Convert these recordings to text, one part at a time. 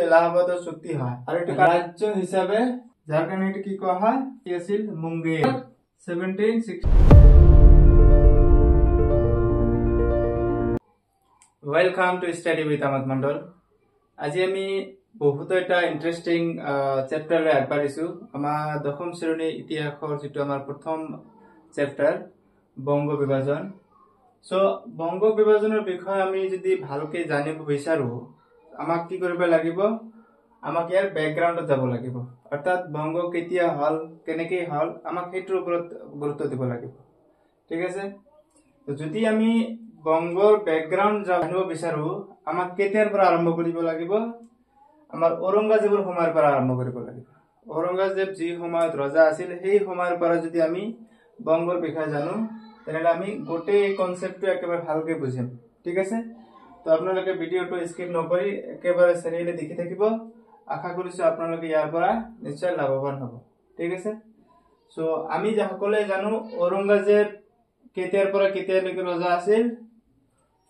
এলাহাবাদৰ চুক্তি হয় আৰু এটো ৰাজ্য হিচাপে যাৰ কাৰণে এটো কি কোৱা হয় কি আছিল Munger 1760 welcome to study with আমোদ মণ্ডল আজি আমি বহুত এটা ইন্টারেস্টিং চ্যাপ্টার লৈ আগবাঢ়িছো আমাৰ দশম শ্ৰেণীৰ ইতিহাসৰ যেটো আমাৰ প্ৰথম চ্যাপ্টাৰ বঙ্গ বিভাজন সো বঙ্গ বিভাজনৰ বিষয়ে আমি যদি ভালকে জানিব বিচাৰো আমাক কি কৰিব লাগিব আমাক ইয়াৰ ব্যাকগ্ৰাউণ্ডত যাব লাগিব অৰ্থাৎ বঙ্গ কেতিয়া হল কেনেকৈ হল আমাক হেইটোৰ ওপৰত গুৰুত্ব দিব লাগিব ঠিক আছে তো যদি আমি বঙ্গৰ ব্যাকগ্ৰাউণ্ড জানিব বিচাৰো আমাক কেতিয়াৰ পৰা আৰম্ভ কৰিব লাগিব আমাৰ ঔৰংগজেবৰ সময়ৰ পৰা আৰম্ভ কৰিব লাগিব ঔৰংগজেব যি সময়ত ৰজা আছিল সেই সময়ৰ পৰা যদি আমি বঙ্গৰ বিষয়ে জানো তেনেহলে আমি গোটেই কনসেপ্টটো একেবাৰে ভালকে বুজিম ঠিক আছে তো আপোনালোকে ভিডিওটো স্কিপ নকৰি একেবাৰে চাৰিলে দেখি থাকিব আশা কৰিছো আপোনালোকে ইয়াৰ পৰা নিশ্চয় লাভৱান হ'ব ঠিক আছে সো আমি সকলোৱে জানো ঔৰংগজেব কেতিয়াৰ পৰা কেতিয়ালৈকে ৰজা আছিল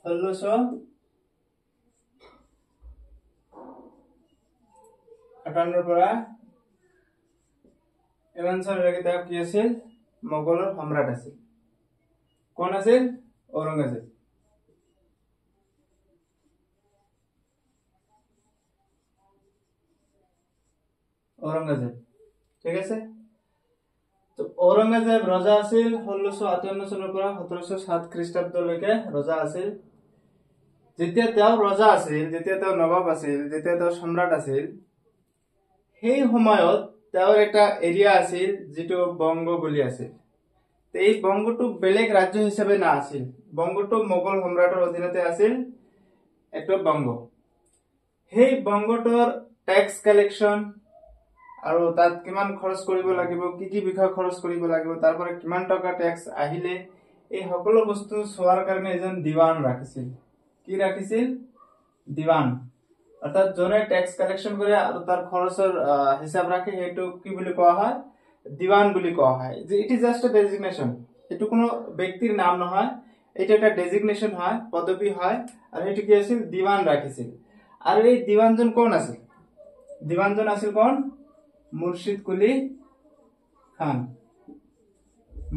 1658 পৰা এমন চনলৈকে তেওঁ কি আছিল মোগলৰ সম্ৰাট আছিল কোন আছিল ঔৰংগজেব ঔৰংগজেব ঠিক আছে তো ঔৰংগজেব ৰজা আছিল 1658 চনৰ পৰা 1707 খ্ৰীষ্টাব্দলৈকে ৰজা আছিল যেতিয়া তেওঁ ৰজা আছিল যেতিয়া তেওঁ নবাব আছিল যেতিয়া তেওঁ সম্ৰাট আছিল সেই সময়ত তেওঁৰ এটা এৰিয়া আছিল যেটো বঙ্গ বুলি আছিল এই বঙ্গটো বেলেগ ৰাজ্য হিচাপে না আছিল বঙ্গটো মোগল সম্ৰাটৰ অধীনতে আছিল এটো বঙ্গ সেই বঙ্গটোৰ ট্যাক্স কালেকশন আৰু তাত কিমান খৰচ কৰিব লাগিব কি বিষয় খৰচ কৰিব লাগিব তাৰ পৰা কিমান টকা ট্যাক্স আহিলে এই সকলো বস্তু চোৱাৰ কাৰণে এজন দিৱান ৰাখিছিল কি ৰাখিছিল দিৱান অৰ্থাৎ জনে ট্যাক্স কালেকশন কৰে আৰু তাৰ খৰচৰ হিসাব ৰাখে হেতু কি বুলি কোৱা হয় দিৱান বুলি কোৱা হয় যে it is just a designation এটো কোনো ব্যক্তিৰ নাম নহয় এটা এটা ডেজিগনেশন হয় পদবী হয় আৰু হেতু কি আছিল দিৱান ৰাখিছিল আৰু এই দিৱানজন কোন আছিল দিৱানজন আছিল কোন মুৰ্শিদ কুলি খান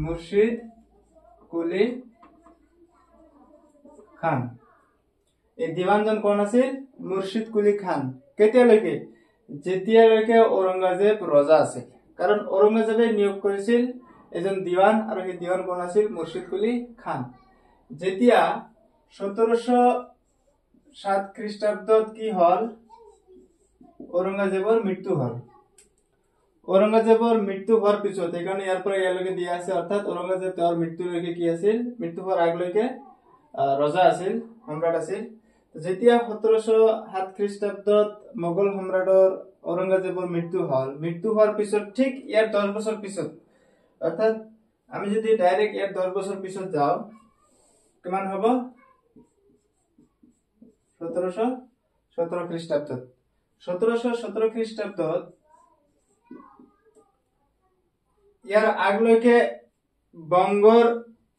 মুৰ্শিদ কুলি খান এই দিৱানজন কোন আছিল মুৰ্শিদ কুলি খান কেতিয়ালৈকে যেতিয়ালৈকে ঔৰংগজেব ৰজা আছিল কাৰণ ঔৰংগজেবে নিয়োগ কৰিছিল এজন দিৱান আৰু এই দিৱান কোন আছিল মুৰ্শিদ কুলি খান যেতিয়া 1707 খ্ৰীষ্টাব্দত কি হল ঔৰংগজেবৰ মৃত্যু হল ঔৰংগজেবৰ মৃত্যু হোৱাৰ পিছত এখানে ইয়াৰ পৰা ইয়ালৈকে দিয়া আছে অৰ্থাৎ ঔৰংগজেব তেওঁৰ মৃত্যুলৈকে কি আছিল মৃত্যু হোৱাৰ আগলৈকে ৰজা আছিল সম্ৰাট আছিল যেতিয়া 1707 খ্ৰীষ্টাব্দত মোগল সম্ৰাটৰ ঔৰংগজেবৰ মৃত্যু হল মৃত্যু হোৱাৰ পিছত ঠিক ইয়াৰ 10 বছৰ পিছত অৰ্থাৎ আমি যদি ডাইৰেক্ট ইয়াৰ 10 বছৰ পিছত যাও কিমান হ'ব 1717 খ্ৰীষ্টাব্দত 1717 খ্ৰীষ্টাব্দত ইয়াৰ আগলৈকে বঙ্গৰ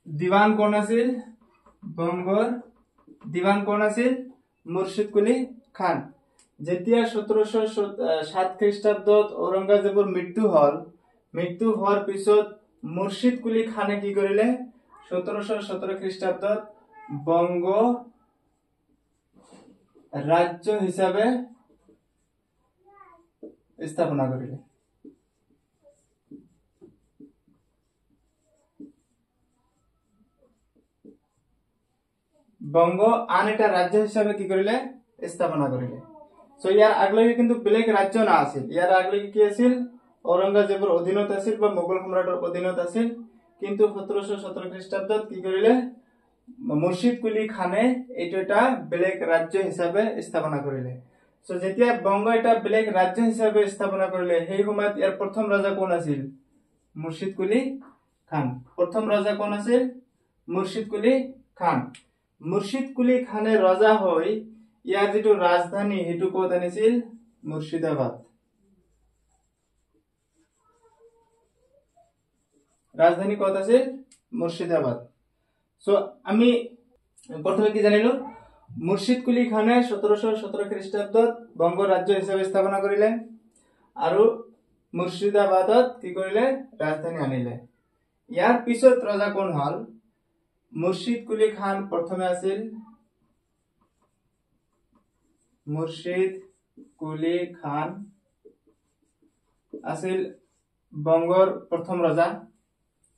দিৱান কোন আছিল বঙ্গৰ দিৱান কোন আছিল মুৰ্শিদ কুলি খান যেতিয়া 1707 খ্ৰীষ্টাব্দত ঔৰংগজেবৰ মৃত্যু হল মৃত্যু হোৱাৰ পিছত মুৰ্শিদ কুলি খানে কি কৰিলে 1717 খ্ৰীষ্টাব্দত বঙ্গ ৰাজ্য হিচাপে স্থাপনা কৰিলে বঙ্গ আন এটা রাজ্য হিসাবে কি করিলে স্থাপনা করিলে সো ইয়ার আগলৈকে কিন্তু বেলেগ রাজ্য না আছিল ইয়ার আগলৈকে কি আছিল ঔৰংগজেবৰ অধীনত আছিল বা মোগল সম্ৰাটৰ অধীনত আছিল কিন্তু 1717 খ্ৰীষ্টাব্দত কি কৰিলে মুৰ্শিদ কুলি খানে এইটো এটা বেলেগ ৰাজ্য হিচাপে স্থাপনা কৰিলে সো যেতিয়া বঙ্গ এটা বেলেগ ৰাজ্য হিচাপে স্থাপনা কৰিলে সেই সময়ত ইয়াৰ প্ৰথম ৰজা কোন আছিল মুৰ্শিদ কুলি খান প্ৰথম ৰজা কোন আছিল মুৰ্শিদ কুলি খান মুৰ্শিদ কুলি খানে ৰজা হৈ ইয়াৰ যেটো ৰাজধানী হেতু ক'ত আনিছিল মুৰ্শিদাবাদ ৰাজধানী ক'ত আছিল মুৰ্শিদাবাদ সো আমি প্ৰথমে কি জানিলো মুৰ্শিদ কুলি খানে 1717 খ্ৰীষ্টাব্দত বংগ ৰাজ্য হিচাপে স্থাপনা কৰিলে আৰু মুৰ্শিদাবাদত কি কৰিলে ৰাজধানী আনিলে। ইয়াৰ পিছত ৰজা কোন হল? মুৰ্শিদ কুলি খান প্ৰথমে আছিল। মুৰ্শিদ কুলি খান আছিল বংগৰ প্ৰথম ৰজা।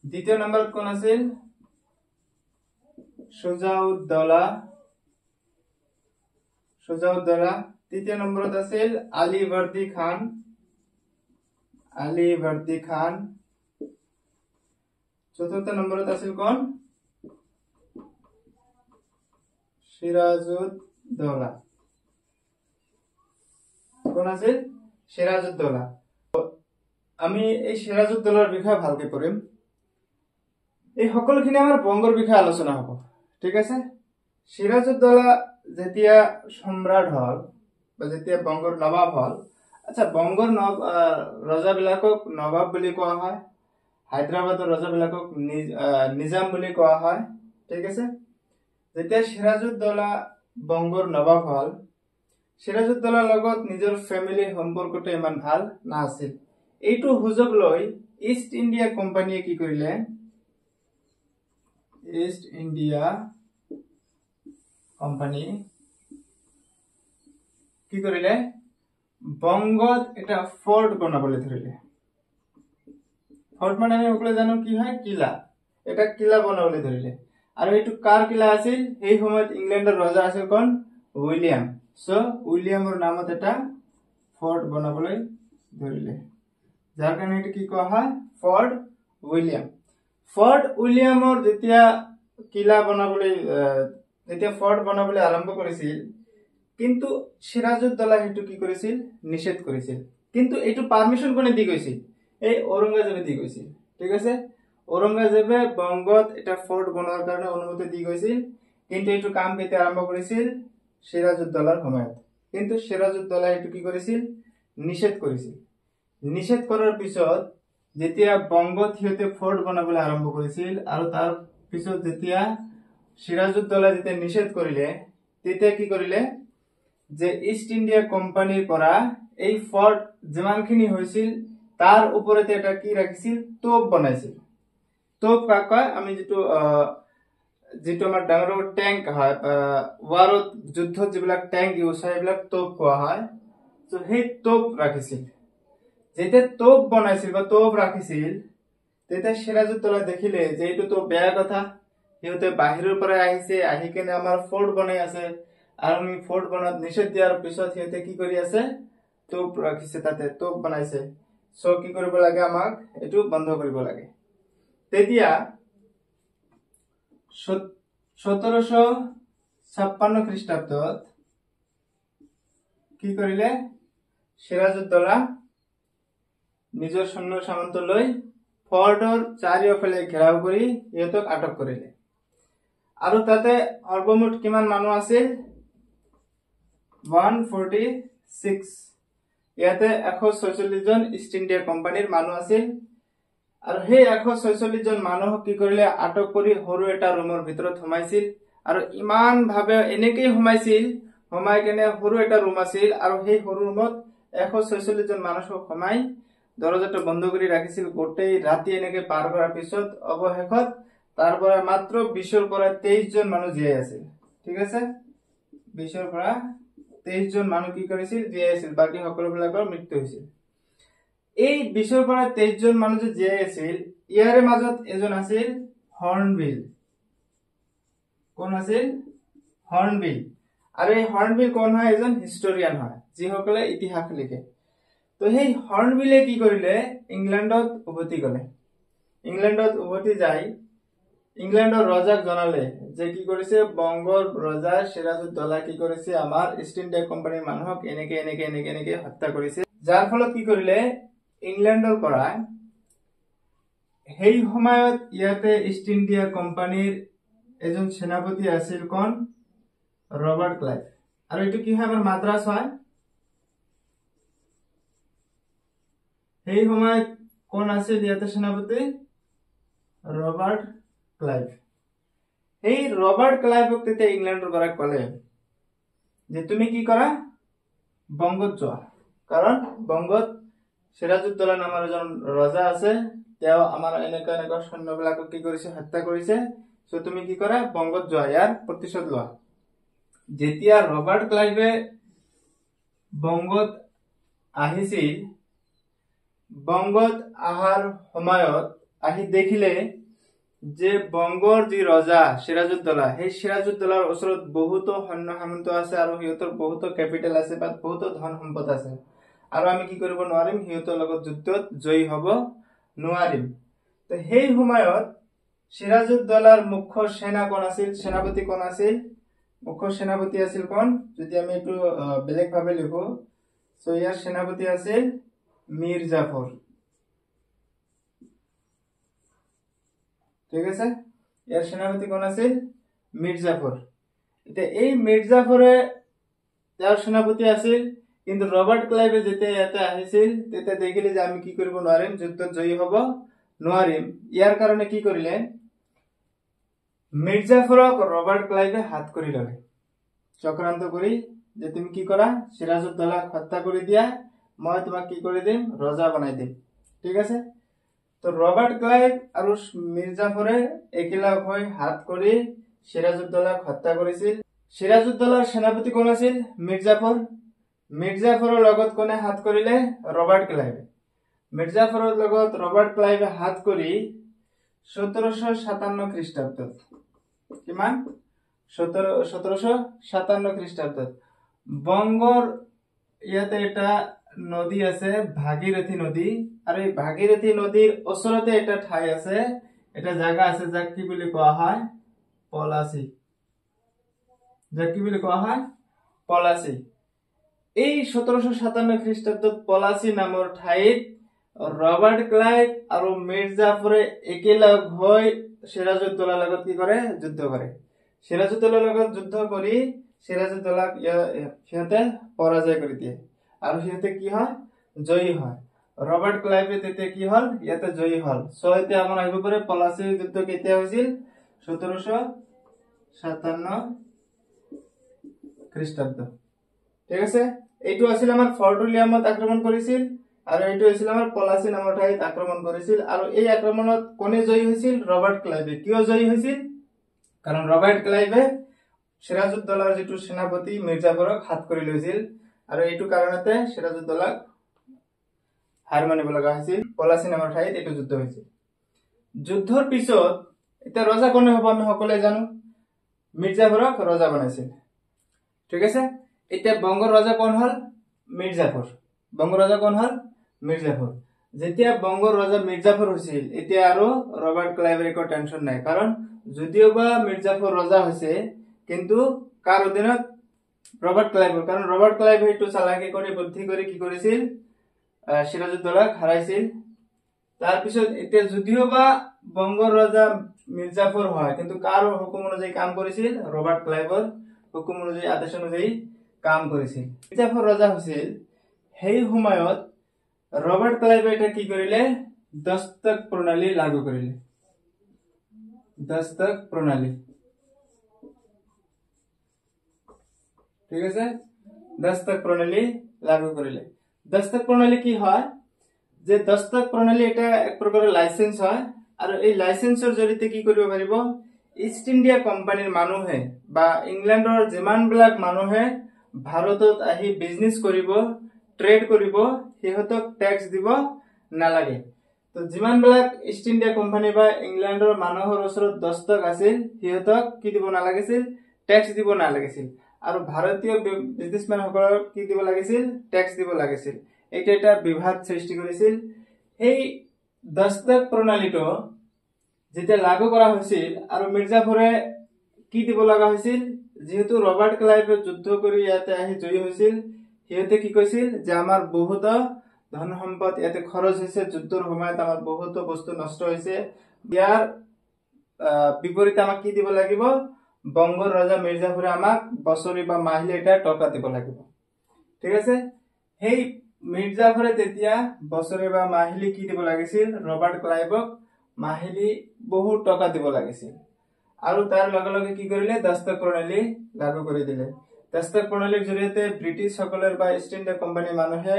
দ্বিতীয় নম্বৰত কোন আছিল? সুজাউদ্দৌলা। তৃতীয় নম্বৰত আছিল আলীবৰ্দী খান। চতুৰ্থ নম্বৰত আছিল কোন? সিৰাজউদ্দৌলা। কোন আছিল? সিৰাজউদ্দৌলা। আমি এই সিৰাজউদ্দৌলাৰ বিষয়ে ভালকে পঢ়িম। এই সকলোখিনি আমাৰ বংগৰ বিষয়ে আলোচনা হ'ব, ঠিক আছে। সিৰাজউদ্দৌলা যেতিয়া সম্ৰাট হল বা যেতিয়া বংগৰ নবাব হল, আচ্ছা বংগৰ ৰজাবিলাকক নবাব বুলি কোৱা হয়, হায়দৰাবাদৰ ৰজাবিলাকক নিজাম বুলি কোৱা হয়, ঠিক আছে। যেতিয়া সিৰাজউদ্দৌলা বংগৰ নবাব হল, সিৰাজউদ্দৌলাৰ লগত নিজৰ ফেমিলিৰ সম্পৰ্কটো ইমান ভাল নাছিল। এইটো সুযোগ লৈ ইষ্ট ইণ্ডিয়া কোম্পানীয়ে কি কৰিলে? ইষ্ট ইণ্ডিয়া কোম্পানী কি কৰিলে? বংগত এটা ফৰ্ট বনাবলৈ ধৰিলে। ফৰ্ট মানে আমি সকলোৱে জানো কি হয়? কিলা। এটা কিলা বনাবলৈ ধৰিলে। আৰু এইটো কাৰ কিলা আছিল? সেই সময়ত ইংলেণ্ডৰ ৰজা আছিল কোন? উইলিয়াম। সো উইলিয়ামৰ নামত এটা ফৰ্ট বনাবলৈ ধৰিলে, যাৰ কাৰণে এইটো কি কোৱা হয়? Fort William. ফৰ্ট উইলিয়ামৰ যেতিয়া ফৰ্ট বনাবলৈ আৰম্ভ কৰিছিল, কিন্তু সিৰাজউদ্দৌলা সেইটো কি কৰিছিল? নিষেধ কৰিছিল। কিন্তু এইটো পাৰমিশন কোনে দি গৈছিল? এই ঔৰংগজেবে দি গৈছিল, ঠিক আছে। ঔৰংগজেবে বংগত এটা ফৰ্ট বনোৱাৰ কাৰণে অনুমতি দি গৈছিল, কিন্তু এইটো কাম কেতিয়া আৰম্ভ কৰিছিল? সিৰাজউদ্দৌলাৰ সময়ত। কিন্তু সিৰাজউদ্দৌলা এইটো কি কৰিছিল? নিষেধ কৰিছিল। নিষেধ কৰাৰ পিছত যেতিয়া বংগত সিহঁতে ফৰ্ট বনাবলৈ আৰম্ভ কৰিছিল আৰু তাৰ পিছত যেতিয়া সিৰাজউদ্দৌলা যেতিয়া নিষেধ কৰিলে, তেতিয়া কি কৰিলে? যে ইষ্ট ইণ্ডিয়া কোম্পানীৰ পৰা এই ফৰ্ট যিমানখিনি হৈছিল তাৰ ওপৰতে এটা কি ৰাখিছিল? তোপ বনাইছিল। তোপ কাক কয়? আমি যিটো আমাৰ ডাঙৰ টেংক হয়, ৱাৰত যুদ্ধত যিবিলাক টেংক ইউজ হয় এইবিলাক তোপ কোৱা হয়। তো সেই তোপ ৰাখিছিল। যেতিয়া তোপ বনাইছিল বা তোপ ৰাখিছিল, তেতিয়া সিৰাজউদ্দৌলা দেখিলে যে এইটোতো বেয়া কথা, সিহঁতে বাহিৰৰ পৰা আহিছে, আহি কেনে আমাৰ ফৰ্ট বনাই আছে, আৰু আমি ফৰ্ট বনাত নিষেধ দিয়াৰ পিছত সিহঁতে কি কৰি আছে? তোপ ৰাখিছে, তাতে তোপ বনাইছে। সো কি কৰিব লাগে? আমাক এইটো বন্ধ কৰিব লাগে। তেতিয়া 1756 খ্ৰীষ্টাব্দত কি কৰিলে? সিৰাজউদ্দৌলা নিজৰ সৈন্য সামন্ত লৈ ফৰ্টৰ চাৰিওফালে ঘেৰাও কৰি ইহঁতক আটক কৰিলে। আৰু তাতে সৰ্বমুঠ কিমান মানুহ আছিল? 146। ইয়াতে 146 জন ইষ্ট ইণ্ডিয়া কোম্পানীৰ মানুহ আছিল। আৰু সেই 146 জন মানুহক কি কৰিলে? আটক কৰি সৰু এটা ৰুমৰ ভিতৰত সোমাইছিল। আৰু ইমান ভাৱে এনেকেই সোমাইছিল, সোমাই কেনে সৰু এটা ৰুম আছিল, আৰু সেই সৰু ৰুমত 146 জন মানুহক সোমাই দৰজাটা বন্ধ কৰে ৰাখিছিল। গোটেই ৰাতি এনেকে পাৰ কৰাৰ পিছত অবশেষত তাৰ পৰা মাত্ৰ 20 পৰা 23 জন মানুষ জীয়াই আছিল, ঠিক আছে। 20 পৰা 23 জন মানুষ কি কৰিছিল? জীয়াই আছিল। বাকি সকলোবিলাকৰ মৃত্যু হৈছিল। এই 20 পৰা 23 জন মানুষ যে জীয়াই আছিল, ইয়াৰে মাজত এজন আছিল হৰ্ণবিল। কোন আছিল? হৰ্ণবিল। আৰু এই হৰ্ণবিল কোন হয়? এজন হিষ্টৰিয়ান হয়, যিসকলে ইতিহাস লিখে। তো সেই হৰ্ণবিলে কি কৰিলে? ইংলেণ্ডত উভতি গলে। ইংলেণ্ডত উভতি যাই ইংলেণ্ডৰ ৰজাক জনালে যে কি কৰিছে? বংগৰ ৰজা সিৰাজউদ্দৌলা কি কৰিছে? আমাৰ ইষ্ট ইণ্ডিয়া কোম্পানীৰ মানুহক এনেকে এনেকে এনেকে এনেকে হত্যা কৰিছে। যাৰ ফলত কি কৰিলে? ইংলেণ্ডৰ পৰা সেই সময়ত ইয়াতে ইষ্ট ইণ্ডিয়া কোম্পানীৰ এজন সেনাপতি আছিল কোন? Robert Clive. আৰু এইটো কি হয়? আমাৰ মাদ্ৰাজ হয়। সেই সময়ত কোন আছিল ইয়াতে সেনাপতি? Robert Clive. এই ৰবাৰ্ট ক্লাইভক তেতিয়া ইংলেণ্ডৰ পৰা কলে যে তুমি কি কৰা বংগত যোৱা, কাৰণ বংগত সিৰাজউদ্দৌলা নামৰ এজন ৰজা আছে, তেওঁ আমাৰ এনেকুৱা এনেকুৱা সৈন্যবিলাকক কি কৰিছে হত্যা কৰিছে, সো তুমি কি কৰা বংগত যোৱা, ইয়াৰ প্ৰতিশোধ লোৱা। যেতিয়া ৰবাৰ্ট ক্লাইভে বংগত আহিছিল, বংগত অহাৰ সময়ত আহি দেখিলে যে বংগৰ যি ৰজা সিৰাজউদ্দৌলা, সেই সিৰাজউদ্দৌলাৰ ওচৰত বহুতো সৈন্য সামন্ত আছে আৰু সিহঁতৰ বহুতো কেপিটেল আছে বা বহুতো ধন সম্পদ আছে, আৰু আমি কি কৰিব নোৱাৰিম, সিহঁতৰ লগত যুদ্ধত জয়ী হ'ব নোৱাৰিম। তো সেই সময়ত সিৰাজউদ্দৌলাৰ মুখ্য সেনা কোন আছিল, সেনাপতি কোন আছিল, মুখ্য সেনাপতি আছিল কোন, যদি আমি একটু বেলেগ ভাবে লিখো, তো ইয়াৰ সেনাপতি আছিল মীৰ জাফৰ। ঠিক আছে, ইয়াৰ সেনাপতি কোন আছিল মীৰ জাফৰ। এতিয়া এই মীৰ জাফৰে তেওঁৰ সেনাপতি আছিল, কিন্তু ৰবাৰ্ট ক্লাইভে যেতিয়া ইয়াতে আহিছিল তেতিয়া দেখিলে যে আমি কি কৰিব নোৱাৰিম, যুদ্ধত জয়ী হ'ব নোৱাৰিম। ইয়াৰ কাৰণে কি কৰিলে, মীৰ জাফৰক ৰবাৰ্ট ক্লাইভে হাত কৰি ললে, চক্ৰান্ত কৰি যে তুমি কি কৰা সিৰাজউদ্দৌলাক হত্যা কৰি দিয়া, মই তোমাক কি কৰি দিম ৰজা বনাই দিম। ঠিক আছে, তো ৰবাৰ্ট ক্লাইভ আৰু মীৰ জাফৰে একেলগ হৈ হাত কৰি সিৰাজউদ্দৌলাক হত্যা কৰিছিল। সিৰাজউদ্দৌলাৰ সেনাপতি কোন আছিল মীৰ জাফৰ। মীৰ জাফৰৰ লগত কোনে হাত কৰিলে ৰবাৰ্ট ক্লাইভে। মীৰ জাফৰৰ লগত ৰবাৰ্ট ক্লাইভে হাত কৰি 1757 খ্ৰীষ্টাব্দত, কিমান 1757 খ্ৰীষ্টাব্দত বংগৰ ইয়াতে এটা নদী আছে ভাগীৰথী নদী, আৰু এই ভাগীৰথী নদীৰ ওচৰতে এটা ঠাই আছে, এটা জায়গা আছে যাক কি বুলি কোৱা হয় পলাচী, যাক কি বুলি কোৱা হয় পলাচী। এই 1757 খ্ৰীষ্টাব্দত পলাচী নামৰ ঠাইত ৰবাৰ্ট ক্লাইভ আৰু মীৰ জাফৰে একেলগ হৈ সিৰাজউদ্দৌলাৰ লগত কি কৰে যুদ্ধ কৰে। সিৰাজউদ্দৌলাৰ লগত যুদ্ধ কৰি সিৰাজউদ্দৌলাক সিহঁতে পৰাজয় কৰি দিয়ে, আৰু সিহঁতে কি হয় জয়ী হয়। ৰবাৰ্ট ক্লাইভে তেতিয়া কি হল ইয়াতে জয়ী হল। সো এতিয়া আমাৰ আহিব পাৰে পলাচী যুদ্ধ কেতিয়া হৈছিল 1757 খ্ৰীষ্টাব্দ। ঠিক আছে, এইটো আছিল আমাৰ ফৰ্ট উইলিয়ামত আক্ৰমণ কৰিছিল, আৰু এইটো আছিল আমাৰ পলাচী নামৰ ঠাইত আক্ৰমণ কৰিছিল। আৰু এই আক্ৰমণত কোনে জয়ী হৈছিল ৰবাৰ্ট ক্লাইভে। কিয় জয়ী হৈছিল, কাৰণ ৰবাৰ্ট ক্লাইভে সিৰাজউদ্দৌলাৰ যিটো সেনাপতি মীৰ জাফৰক হাত কৰি লৈছিল, আৰু এইটো কাৰণতে সিৰাজউদ্দৌলাক হাৰ মানিব লগা হৈছিল। পলাচী নামৰ ঠাইত এইটো যুদ্ধ হৈছিল। যুদ্ধৰ পিছত এতিয়া ৰজা কোনে হ'ব আমি সকলোৱে জানো, মীৰ জাফৰক ৰজা বনাইছিল। ঠিক আছে, এতিয়া বংগৰ ৰজা কোন হল মীৰ জাফৰ। বংগৰ ৰজা কোন হল মীৰ জাফৰ। যেতিয়া বংগৰ ৰজা মীৰ জাফৰ হৈছিল, এতিয়া আৰু ৰবাৰ্ট ক্লাইভৰ একো টেনশন নাই, কাৰণ যদিওবা মীৰ জাফৰ ৰজা হৈছে কিন্তু কাৰ অধীনত ৰবাৰ্ট ক্লাইভৰ, কাৰণ ৰবাৰ্ট ক্লাইভে এইটো চালাকি কৰি বুদ্ধি কৰি কি কৰিছিল সিৰাজউদ্দৌলাক হাৰাইছিল। তাৰপিছত এতিয়া যদিওবা বংগৰ ৰজা মীৰ জাফৰ হয়, কিন্তু কাৰ হুকুম অনুযায়ী কাম কৰিছিল ৰবাৰ্ট ক্লাইভৰ হুকুম অনুযায়ী আদেশ অনুযায়ী কাম কৰিছিল। মীৰ জাফৰ ৰজা হৈছিল, সেই সময়ত ৰবাৰ্ট ক্লাইভে এটা কি কৰিলে দস্তক প্ৰণালী লাগু কৰিলে। দস্তক প্ৰণালী, ঠিক আছে, দস্তক প্ৰণালী লাগু কৰিলে। দস্তক প্ৰণালী কি হয়, যে দস্তক প্ৰণালী এটা এক প্ৰকাৰৰ লাইসেন্স হয়, আৰু এই লাইসেন্সৰ জৰিয়তে কি কৰিব পাৰিব ইষ্ট ইণ্ডিয়া কোম্পানীৰ মানুহে বা ইংলেণ্ডৰ যিমানবিলাক মানুহে ভাৰতত আহি বিজনেস কৰিব ট্ৰেড কৰিব সিহঁতক টেক্স দিব নালাগে। তো যিমানবিলাক ইষ্ট ইণ্ডিয়া কোম্পানী বা ইংলেণ্ডৰ মানুহৰ ওচৰত দস্তক আছিল সিহঁতক কি দিব নালাগিছিল টেক্স দিব নালাগিছিল, আৰু ভাৰতীয় বিজনেসমেনসকলক কি দিব লাগিছিল টেক্স দিব লাগিছিল। এইটো এটা বিভাদ সৃষ্টি কৰিছিল। এই দস্তক প্ৰণালীটো যেতিয়া লাগু কৰা হৈছিল আৰু মীৰ জাফৰে কি দিব লগা হৈছিল, যেহেতু ৰবাৰ্ট ক্লাইভে যুদ্ধ কৰি ইয়াতে আহি জয়ী হৈছিল, সিহঁতে কি কৈছিল যে আমাৰ বহুত ধন সম্পদ ইয়াতে খৰচ হৈছে, যুদ্ধৰ সময়ত আমাৰ বহুত বস্তু নষ্ট হৈছে, ইয়াৰ বিপৰীতে আমাক কি দিব লাগিব বংগৰ ৰজা মীৰ জাফৰে আমাক বছৰি বা মাহিলি এটা টকা দিব লাগিব। ঠিক আছে, সেই মীৰ জাফৰে তেতিয়া বছৰি বা মাহিলি কি দিব লাগিছিল ৰবাৰ্ট ক্লাইভক মাহিলি বহুত টকা দিব লাগিছিল, আৰু তাৰ লগে লগে কি কৰিলে দস্তক প্ৰণালী লাগু কৰি দিলে। দস্তক প্ৰণালীৰ জৰিয়তে ব্ৰিটিছ সকলৰ বা ইষ্ট ইণ্ডিয়া কোম্পানীৰ মানুহে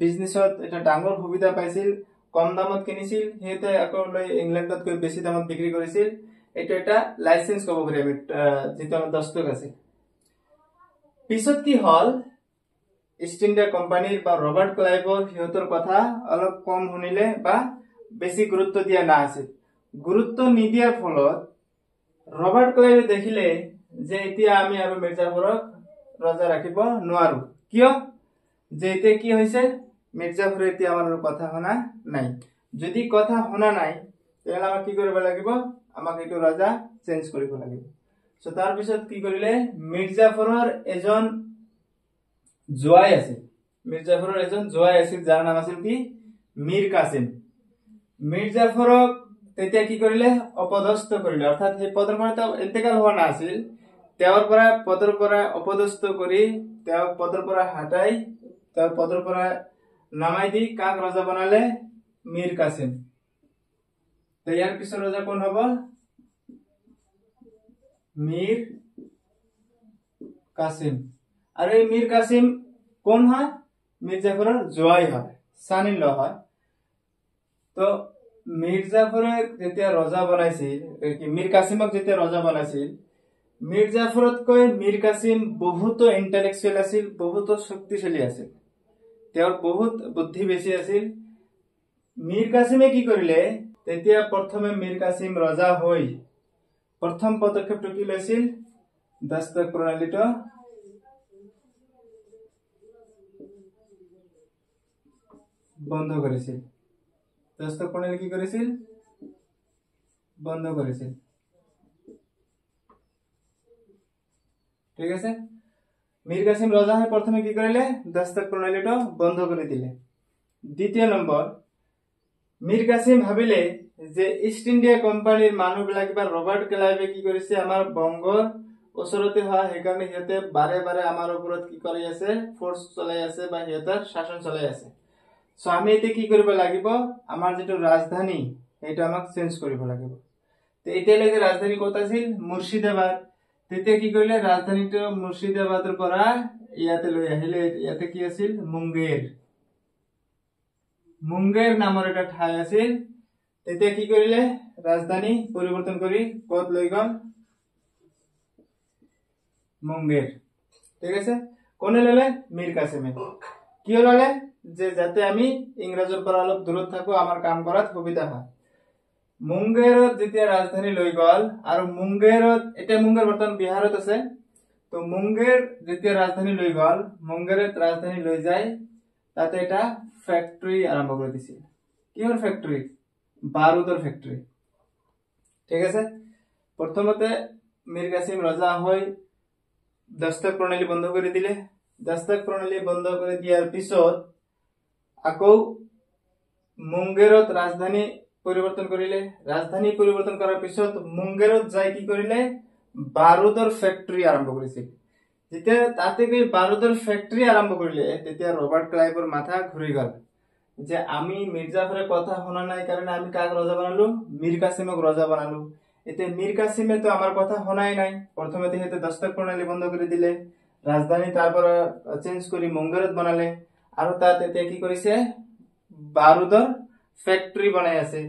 বিজনেছত এটা ডাঙৰ সুবিধা পাইছিল, কম দামত কিনিছিল, সিহঁতে আকৌ লৈ ইংলেণ্ডত গৈ বেছি দামত বিক্ৰী কৰিছিল। এইটো এটা লাইসেন্স ক'ব পাৰি আমি, যেটো আমাৰ দস্তক আছে। পিছত কি হল, ইষ্ট ইণ্ডিয়া কোম্পানীৰ বা ৰবাৰ্ট ক্লাইভৰ সিহঁতৰ কথা অলপ কম শুনিলে বা বেছি গুৰুত্ব দিয়া নাছিল। গুৰুত্ব নিদিয়াৰ ফলত ৰবাৰ্ট ক্লাইভে দেখিলে যে এতিয়া আমি আৰু মিৰ্জাফৰক ৰজা ৰাখিব নোৱাৰো। কিয়? যে এতিয়া কি হৈছে, মিৰ্জাফৰে এতিয়া আমাৰ কথা শুনা নাই। যদি কথা শুনা নাই তেতিয়াহ'লে আমাক কি কৰিব লাগিব, আমাক এইটো ৰজা চেঞ্জ কৰিব লাগিব। সো তাৰ পিছত কি কৰিলে, মিৰ্জাফৰৰ এজন জোৱাই আছিল, যাৰ নাম আছিল কি মীৰ কাছিম। মিৰ্জাফৰক তেতিয়া কি কৰিলে, অপদস্থ কৰিলে, অৰ্থাৎ সেই পদৰ পৰা ইন্তেকাল হোৱা নাছিল, তেওঁৰ পৰা পদৰ পৰা অপদস্থ কৰি তেওঁক পদৰ পৰা হাঁটাই তেওঁৰ পদৰ পৰা নামাই দি কাক ৰজা বনালে, মীৰ কাছিম। ইয়াৰ পিছৰ ৰজা কোন হব, মীৰ কাছিম। আৰু এই মীৰ কাছিম কোন হয়, মিৰ্জাফৰৰ জোৱাই হয়, son in law হয়। তো মিৰ্জাফৰে যেতিয়া ৰজা বনাইছিল, মীৰ কাছিমক যেতিয়া ৰজা বনাইছিল, মিৰ্জাফৰতকৈ মীৰ কাছিম বহুতো ইন্টেলেকচুৱেল আছিল, বহুতো শক্তিশালী আছিল, তেওঁৰ বহুত বুদ্ধি বেছি আছিল। মীৰ কাছিমে কি কৰিলে, তেতিয়া প্ৰথমে মীৰ কাছিম ৰজা হৈ প্ৰথম পদক্ষেপটো কি লৈছিল, দস্তক প্ৰণালীটো বন্ধ কৰিছিল। দস্তক প্ৰণালী কি কৰিছিল, বন্ধ কৰিছিল। ঠিক আছে, মীৰ কাছিম ৰজা হৈ প্ৰথমে কি কৰিলে, দস্তক প্ৰণালীটো বন্ধ কৰি দিলে। দ্বিতীয় নম্বৰ, মীৰ কাছিম ভাবিলে যে ইষ্ট ইণ্ডিয়া কোম্পানীৰ মানুহবিলাক বা ৰবাৰ্ট ক্লাইভে কি কৰিছে, আমাৰ বংগৰ ওচৰতে হয়, সেইকাৰণে সিহঁতে বাৰে বাৰে আমাৰ ওপৰত কি কৰি আছে, ফোৰ্স চলাই আছে বা সিহঁতৰ শাসন চলাই আছে। সো আমি এতিয়া কি কৰিব লাগিব, আমাৰ যেটো ৰাজধানী সেইটো আমাক চেঞ্জ কৰিব লাগিব। তো এতিয়ালৈকে ৰাজধানী ক'ত আছিল, মুৰ্শিদাবাদ। তেতিয়া কি কৰিলে, ৰাজধানীটো মুৰ্শিদাবাদৰ পৰা ইয়াতে লৈ আহিলে, ইয়াতে কি আছিল, মুংগেৰ নামৰ এটা ঠাই আছিল। তেতিয়া কি কৰিলে, ৰাজধানী পৰিৱৰ্তন কৰি ক'ত লৈ গ'ল, মুংগেৰ। ঠিক আছে, কোনে ললে, মীৰ কাছিমে। কিয় ললে, যে যাতে আমি ইংৰাজৰ পৰা অলপ দূৰত থাকো, আমাৰ কাম কৰাত সুবিধা হয়। মুংগেৰত যেতিয়া ৰাজধানী লৈ গ'ল, আৰু মুংগেৰত, এতিয়া মুংগেৰ বৰ্তমান বিহাৰত আছে, তো মুংগেৰ যেতিয়া ৰাজধানী লৈ গ'ল, মুংগেৰত ৰাজধানী লৈ যায় তাতে এটা ফ্যাক্টৰি আৰম্ভ কৰি দিছিল। কিহৰ ফ্যাক্টৰি, বাৰুদৰ ফ্যাক্টৰি। ঠিক আছে, প্ৰথমতে মীৰ কাছিম ৰজা হৈ দস্তক প্ৰণালী বন্ধ কৰি দিলে। দস্তক প্ৰণালী বন্ধ কৰি দিয়াৰ পিছত আকৌ মুংগেৰত ৰাজধানী পৰিৱৰ্তন কৰিলে। ৰাজধানী পৰিৱৰ্তন কৰাৰ পিছত মুংগেৰত যাই কি কৰিলে, বাৰুদৰ ফ্যাক্টৰি আৰম্ভ কৰিছিল। যেতিয়া তাতে গৈ বাৰুদৰ ফ্যাক্টৰি আৰম্ভ কৰিলে, তেতিয়া ৰবাৰ্ট ক্লাইভৰ মাথা ঘূৰি গ'ল যে আমি মিৰ্জাফৰে কথা শুনা নাই কাৰণে আমি কাক ৰজা বনালো, মীৰ কাছিমক ৰজা বনালো। এতিয়া মীৰ কাছিমে তো আমাৰ কথা শুনাই নাই, প্ৰথমে তেখেতে দস্তক প্ৰণালী বন্ধ কৰি দিলে, ৰাজধানী তাৰ পৰা চেঞ্জ কৰি মুংগেৰত বনালে, আৰু তাত এতিয়া কি কৰিছে, বাৰুদৰ ফ্যাক্টৰি বনাই আছে।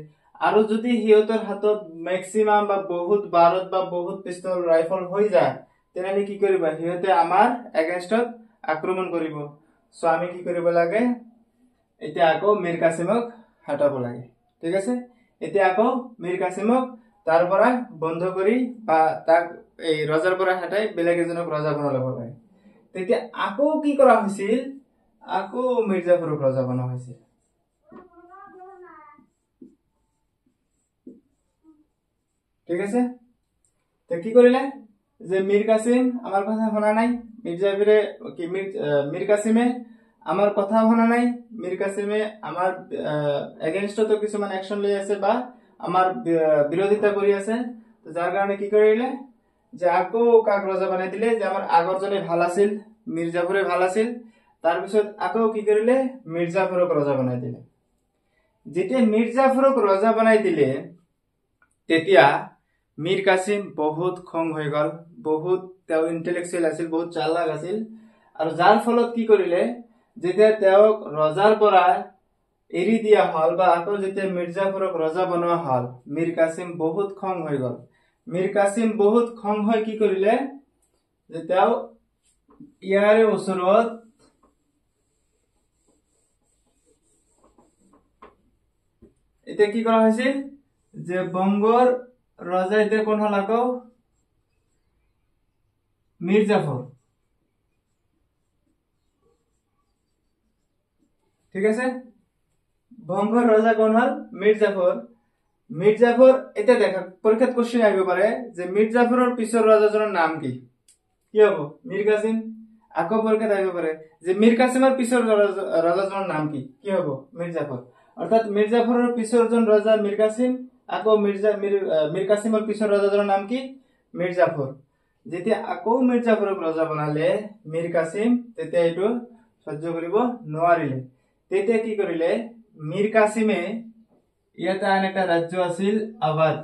আৰু যদি সিহঁতৰ হাতত ম্যাক্সিমাম বা বহুত বাৰুদ বা বহুত পিস্তল ৰাইফল হৈ যায়, তেনেহলে কি কৰিব, সিহঁতে আমাৰ এগেইনষ্টত আক্ৰমণ কৰিব। সো আমি কি কৰিব লাগে, এতিয়া আকৌ মীৰ কাছিমক হটাব লাগে। ঠিক আছে, এতিয়া আকৌ মীৰ কাছিমক তাৰ পৰা বন্ধ কৰি বা তাক এই ৰজাৰ পৰা হটাই বেলেগ এজনক ৰজা বনাব লাগে। তেতিয়া আকৌ কি কৰা হৈছিল, আকৌ মিৰ্জাফৰক ৰজা বনোৱা হৈছিল। ঠিক আছে, তো কি কৰিলে, যে মীৰ কাছিম আমাৰ কথা শুনা নাই, মিৰ্জাফৰে কি মীৰ কাছিমে আমাৰ কথা শুনা নাই, মীৰ কাছিমে আমাৰ এগেইনষ্টতো কিছুমান একশন লৈ আছে বা আমাৰ বিৰোধিতা কৰি আছে। যাৰ কাৰণে কি কৰিলে, যে আকৌ কাক ৰজা বনাই দিলে, যে আমাৰ আগৰজনে ভাল আছিল, মিৰ্জাফৰে ভাল আছিল, তাৰ পিছত আকৌ কি কৰিলে, মিৰ্জাফৰক ৰজা বনাই দিলে। যেতিয়া মিৰ্জাফৰক ৰজা বনাই দিলে, তেতিয়া মীৰ কাছিম বহুত খং হৈ গ'ল, বহুত তেওঁ ইন্টেলেকচুৱেল আছিল, বহুত চালাক আছিল, আৰু যাৰ ফলত কি কৰিলে, যেতিয়া তেওঁক ৰজাৰ পৰা এৰি দিয়া হল বা আকৌ যেতিয়া মিৰ্জাফৰক ৰজা বনোৱা হল, মীৰ কাছিম বহুত খং হৈ গল। মীৰ কাছিম বহুত খং হৈ কি কৰিলে, যে তেওঁ ইয়াৰে ওচৰত এতিয়া কি কৰা হৈছিল, যে বংগৰ ৰজা এতিয়া কোন হল, আকৌ মিৰ্জাফৰ। ঠিক আছে, বংগৰ ৰজা কোন হল, মিৰ্জাফৰ। মিৰ্জাফৰ এতিয়া দেখা পৰীক্ষাত কোশ্চেন আহিব পাৰে যে মিৰ্জাফৰৰ পিছৰ ৰজাজনৰ নাম কি, কি হব, মীৰ কাছিম। আকৌ পৰীক্ষাত আহিব পাৰে যে মীৰ কাছিমৰ পিছৰ ৰজাজনৰ নাম কি হব, মিৰ্জাফৰ। অৰ্থাৎ মিৰ্জাফৰেৰ পিছৰজন ৰজা মীৰ কাছিম, আকৌ মীৰ কাছিমৰ পিছৰ ৰজাজনৰ নাম কি, মিৰ্জাফৰ। যেতিয়া আকৌ মিৰ্জাফৰক ৰজা বনালে মীৰ কাছিম, তেতিয়া এইটো সহ্য কৰিব নোৱাৰিলে। তেতিয়া কি কৰিলে, মীৰ কাছিমে ইয়াতে আন এটা ৰাজ্য আছিল আৱাধ,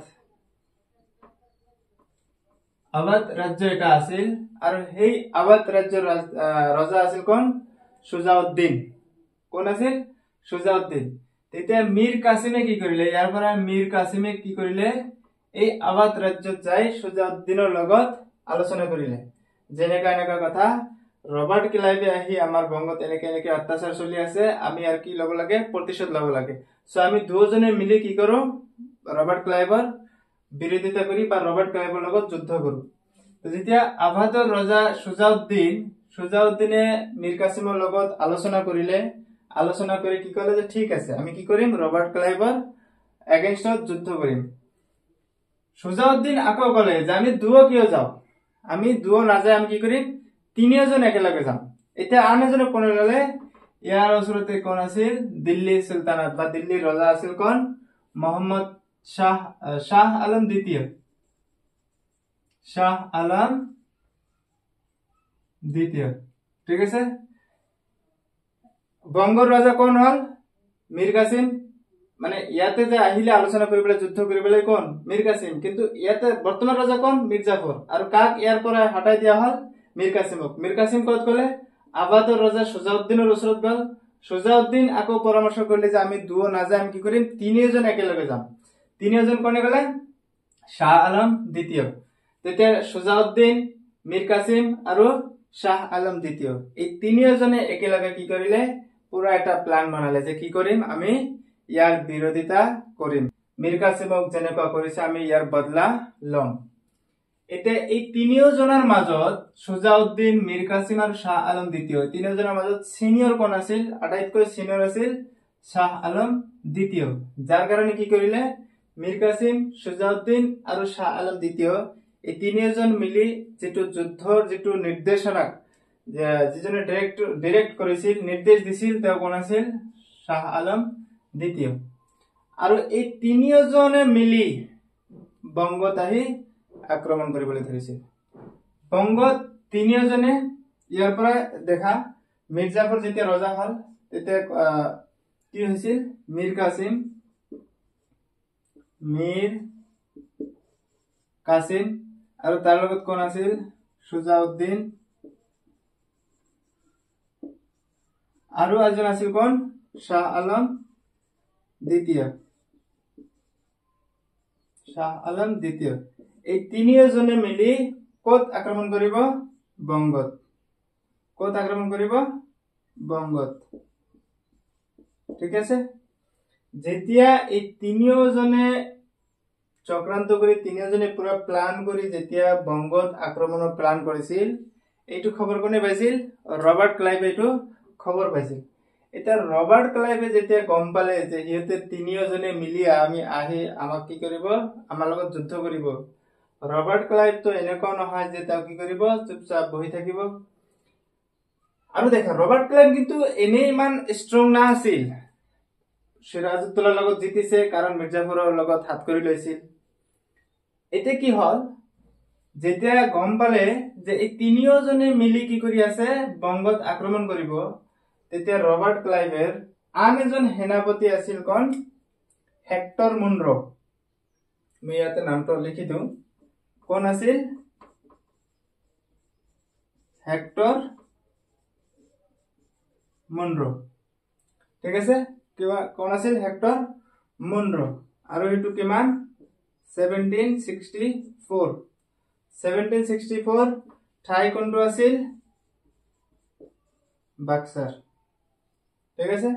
আৱাধ ৰাজ্য এটা আছিল, আৰু সেই আৱাধ ৰাজ্যৰ ৰজা আছিল কোন, সুজাউদ্দিন। কোন আছিল, সুজাউদ্দিন। তেতিয়া মীৰ কাছিমে কি কৰিলে, ইয়াৰ পৰা মীৰ কাছিমে কি কৰিলে, এই আৱাধ ৰাজ্যত যাই সুজাউদ্দিনৰ লগত আলোচনা কৰিলে, যেনেকা এনেকা কথা, ৰবাৰ্ট ক্লাইভে আহি আমাৰ বংগত এনেকে এনেকে অত্যাচাৰ চলি আছে, আমি আৰ কি লব লাগে, প্ৰতিশোধ লব লাগে। সো আমি দুজনে মিলি কি কৰো, ৰবাৰ্ট ক্লাইভৰ বিৰোধিতা কৰি বা ৰবাৰ্ট ক্লাইভৰ লগত যুদ্ধ কৰো। যেতিয়া আৱাধৰ ৰজা সুজাউদ্দিনে মীৰ কাছিমৰ লগত আলোচনা কৰিলে, আলোচনা কৰি কি কলে, যে ঠিক আছে আমি কি কৰিম, ৰবাৰ্ট ক্লাইভৰ এগেইনষ্টত যুদ্ধ কৰিম। সুজাউদ্দিন আকৌ কলে যে আমি দুও কিয় যাও, আমি দুও নাযায়, আমি কি কৰিম, তিনিওজন একেলগে যাম। এতিয়া আন এজনক কোনে ললে, ইয়াৰ ওচৰতে কোন আছিল, দিল্লী সুলতানাত বা দিল্লীৰ ৰজা আছিল কোন, মোহাম্মদ শাহ আলম দ্বিতীয়। শাহ আলম দ্বিতীয়। ঠিক আছে, বংগৰ ৰজা কোন হল, মীৰ কাছিম। মানে ইয়াতে যে আহিলে আলোচনা কৰিবলৈ, যুদ্ধ কৰিবলৈ কোন, মীৰ কাছিম, কিন্তু ইয়াতে বৰ্তমান ৰজা কোন, মিৰ্জাফৰ। আৰু কাক ইয়াৰ পৰা হটাই দিয়া হল, মীৰ কাছিমক। মীৰ কাছিম কত গলে, আৱাধৰ ৰজা সুজাউদ্দিনৰ ওচৰত গল। সুজাউদ্দিন আকৌ পৰামৰ্শ কৰিলে যে আমি দুও নাযায়, আমি কি কৰিম, তিনিওজন একেলগে যাম। তিনিওজন কোনে গলে, শাহ আলম দ্বিতীয়। তেতিয়া সুজাউদ্দিন, মীর কাছিম আৰু শাহ আলম দ্বিতীয়, এই তিনিওজনে একেলগে কি কৰিলে, পুৰা এটা প্লান বনালে যে কি কৰিম, আমি ইয়াৰ বিৰোধিতা কৰিম, মীৰ কাছিমক যেনেকুৱা কৰিছে আমি ইয়াৰ বদলা লম। এতিয়া এই তিনিওজনৰ মাজত সুজাউদ্দিন, মীৰ কাছিম আৰু শাহ আলম দ্বিতীয়, তিনিওজনৰ মাজত সিনিয়ৰ কোন আছিল, আটাইতকৈ সিনিয়ৰ আছিল শাহ আলম দ্বিতীয়। যাৰ কাৰণে কি কৰিলে, মীৰ কাছিম, সুজাউদ্দিন আৰু শাহ আলম দ্বিতীয় এই তিনিওজন মিলি যেটো যুদ্ধৰ যেটো নিৰ্দেশনা, যিজনে ডিৰেক্ট কৰিছিল, নিৰ্দেশ দিছিল, তেওঁ কোন আছিল, শাহ আলম দ্বিতীয়। আৰু এই তিনিওজনে মিলি বংগত আহি আক্ৰমণ কৰিবলৈ ধৰিছিল। বংগত তিনিওজনে, ইয়াৰ পৰা দেখা, মিৰ্জাফৰ যেতিয়া ৰজা হল, তেতিয়া কি হৈছিল, মীৰ কাছিম আৰু তাৰ লগত কোন আছিল, সুজাউদ্দিন, আৰু এজন আছিল কোন, শাহ আলম দ্বিতীয়। শাহ আলম দ্বিতীয়, এই তিনিওজনে মিলি কত আক্ৰমণ কৰিব, বংগত। কত আক্ৰমণ কৰিব, বংগত। ঠিক আছে, যেতিয়া এই তিনিওজনে চক্ৰান্ত কৰি, তিনিওজনে পুৰা প্লান কৰি যেতিয়া বংগত আক্ৰমণৰ প্লান কৰিছিল, এইটো খবৰ কোনে পাইছিল, ৰবাৰ্ট ক্লাইভে এইটো খবৰ পাইছিল। এতিয়া ৰবাৰ্ট ক্লাইভে যেতিয়া গম পালে যে সিহঁতে তিনিওজনে মিলি আহি আমাক কি কৰিব, আমাৰ লগত যুদ্ধ কৰিব, ৰবাৰ্ট ক্লাইভ তো এনেকুৱা নহয় যে তেওঁ কি কৰিব, চুপচাপ বহি থাকিব। আৰু দেখা, ৰবাৰ্ট ক্লাইভ কিন্তু এনেই ইমান ষ্ট্ৰং নাছিল। সিৰাজউদ্দৌলাৰ লগত জিতিছে কাৰণ মিৰ্জাফৰৰ লগত হাত কৰি লৈছিল। এতিয়া কি হল, যেতিয়া গম পালে যে এই তিনিওজনে মিলি কি কৰি আছে, বংগত আক্ৰমণ কৰিব, তেতিয়া ৰবাৰ্ট ক্লাইভেৰ আন এজন সেনাপতি আছিল কোন, হেক্টৰ মুনৰো। মই ইয়াতে নামটো লিখি দিওঁ, কোন আছিল, হেক্টৰ মুনৰো ঠিক আছে কিবা কোন আছিল হেক্টৰ মুনৰো আৰু এটো কিমান 1764 ঠাই কোনটো আছিল বাক্সাৰ ঠিক আছে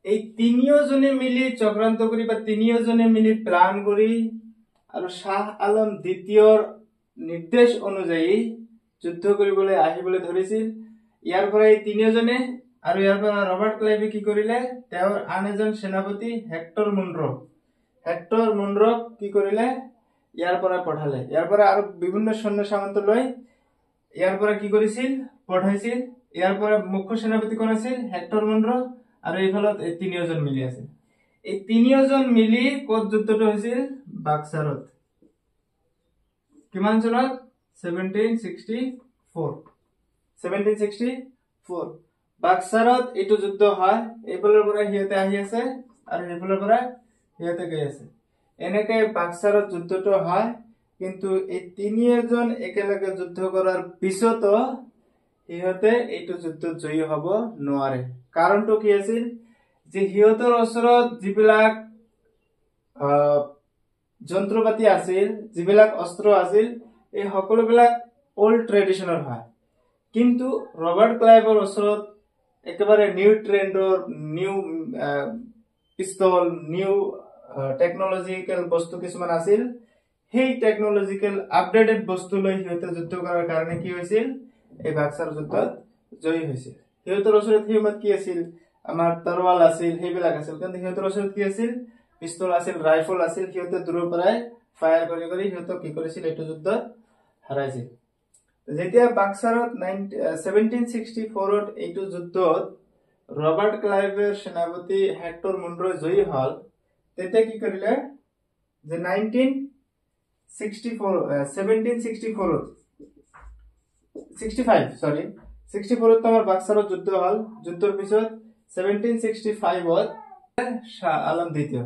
এই তিনিওজনে মিলি চক্ৰান্ত কৰি বা তিনিওজনে মিলি প্লান কৰি আৰু শাহ আলম দ্বিতীয়ৰ নিৰ্দেশ অনুযায়ী যুদ্ধ কৰিবলৈ আহিবলৈ ধৰিছিল ইয়াৰ পৰা এই তিনিওজনে আৰু ইয়াৰ পৰা ৰবাৰ্ট ক্লাইভে কি কৰিলে তেওঁৰ আন এজন সেনাপতি হেক্টৰ মুনৰো কি কৰিলে ইয়াৰ পৰা পঠালে ইয়াৰ পৰা আৰু বিভিন্ন সৈন্য সামন্ত লৈ ইয়াৰ পৰা কি কৰিছিল পঠাইছিল ইয়াৰ পৰা মুখ্য সেনাপতি কোন আছিল হেক্টৰ মুনৰো আৰু এইফালত এই তিনিওজন মিলি আছিল এই তিনিওজন মিলি কোত যুদ্ধটো হৈছিল বাক্সাৰত কিমান চনত 1764 বাক্সাৰত এটো যুদ্ধ হয় এইফালৰ পৰা হিয়তে আহি আছে আৰু এইফালৰ পৰা হিয়তে গৈ আছে এনেকৈ বাক্সাৰত যুদ্ধটো হয় কিন্তু এই তিনিওজন একেলগে যুদ্ধ কৰাৰ পিছতো হিয়তে এটো যুদ্ধত জয়ী হ'ব নোৱাৰে কাৰণটো কি আছিল যে হিয়তৰ ওচৰত যিবিলাক যন্ত্ৰপাতি আছিল যিবিলাক অস্ত্ৰ আছিল এই সকলোবিলাক ওল্ড ট্ৰেডিশনৰ হয় কিন্তু ৰবাৰ্ট ক্লাইভৰ ওচৰত একেবাৰে নিউ ট্ৰেন্ডৰ নিউ পিস্তল নিউ টেকনলজিক্যাল বস্তু কিছুমান আছিল সেই টেকনলজিক্যাল আপডেটেড বস্তু লৈ হিয়তে যুদ্ধ কৰাৰ কাৰণে কি হৈছিল এই বাক্সাৰ যুদ্ধত জয়ী হৈছিল হিয়তৰ ওচৰত হিমত কি আছিল আমাৰ তৰৱাল আছিল হেবিলাক আছিল কিন্তু হিয়তৰ ওচৰত কি আছিল পিস্তল আছিল ৰাইফল আছিল হিয়তে দূৰৰ পৰাই ফায়াৰ কৰি কৰি হিয়তে কি কৰিছিল এটো যুদ্ধত হাৰাইছিল যেতিয়া বাক্সাৰত 1764ত এইটো যুদ্ধত ৰবাৰ্ট ক্লাইভৰ সেনাপতি হেক্টৰ মুনৰো জয়ী হল তেতিয়া কি কৰিলে যে 64ত আমাৰ বাক্সাৰত যুদ্ধ হল যুদ্ধৰ পিছত 1765ত শাহ আলম দ্বিতীয়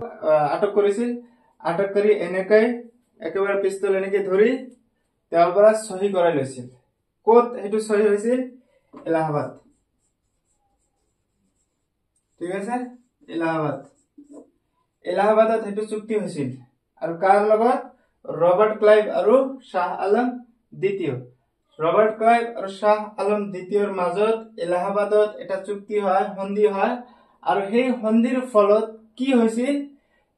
আটক কৰিছিল আটক কৰি এনেকৈ একেবাৰে পিস্তল এনেকৈ ধৰি তেওঁৰ পৰা সহি কৰাই লৈছিল কোত এটো সহি হৈছিল এলাহাবাদ ঠিক আছে এলাহাবাদত এটো চুক্তি হৈছিল আৰু কাৰ লগত ৰবাৰ্ট ক্লাইভ আৰু শাহ আলম দ্বিতীয় ৰবাৰ্ট ক্লাইভ আৰু শাহ আলম দ্বিতীয়ৰ মাজত এলাহাবাদত এটা চুক্তি হয় সন্ধি হয় আৰু সেই সন্ধিৰ ফলত কি হৈছিল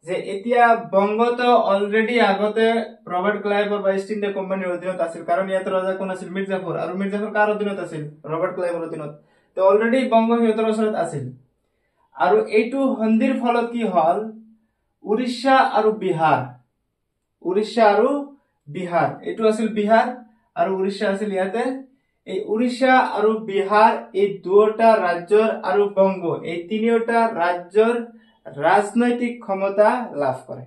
যে এতিয়া বংগত অলৰেডি আগতে ৰবাৰ্ট ক্লাইভৰ বা ইষ্ট ইণ্ডিয়া কোম্পানীৰ অধীনত আছিল কাৰণ ইয়াত ৰজা কোন আছিল মিৰ্জাফৰ আৰু মিৰ্জাফৰ কাৰ অধীনত আছিল ৰবাৰ্ট ক্লাইভৰ অধীনত তো অলৰেডি বংগ হিয়তৰ ওচৰত আছিল আৰু এইটো সন্ধিৰ ফলত কি হল উৰিষ্যা আৰু বিহাৰ এইটো আছিল বিহাৰ আৰু উৰিষ্যা আছিল ইয়াতে এই উৰিষ্যা আৰু বিহাৰ এই দুটা ৰাজ্যৰ আৰু বংগ এই তিনিটা ৰাজ্যৰ ৰাজনৈতিক ক্ষমতা লাভ কৰে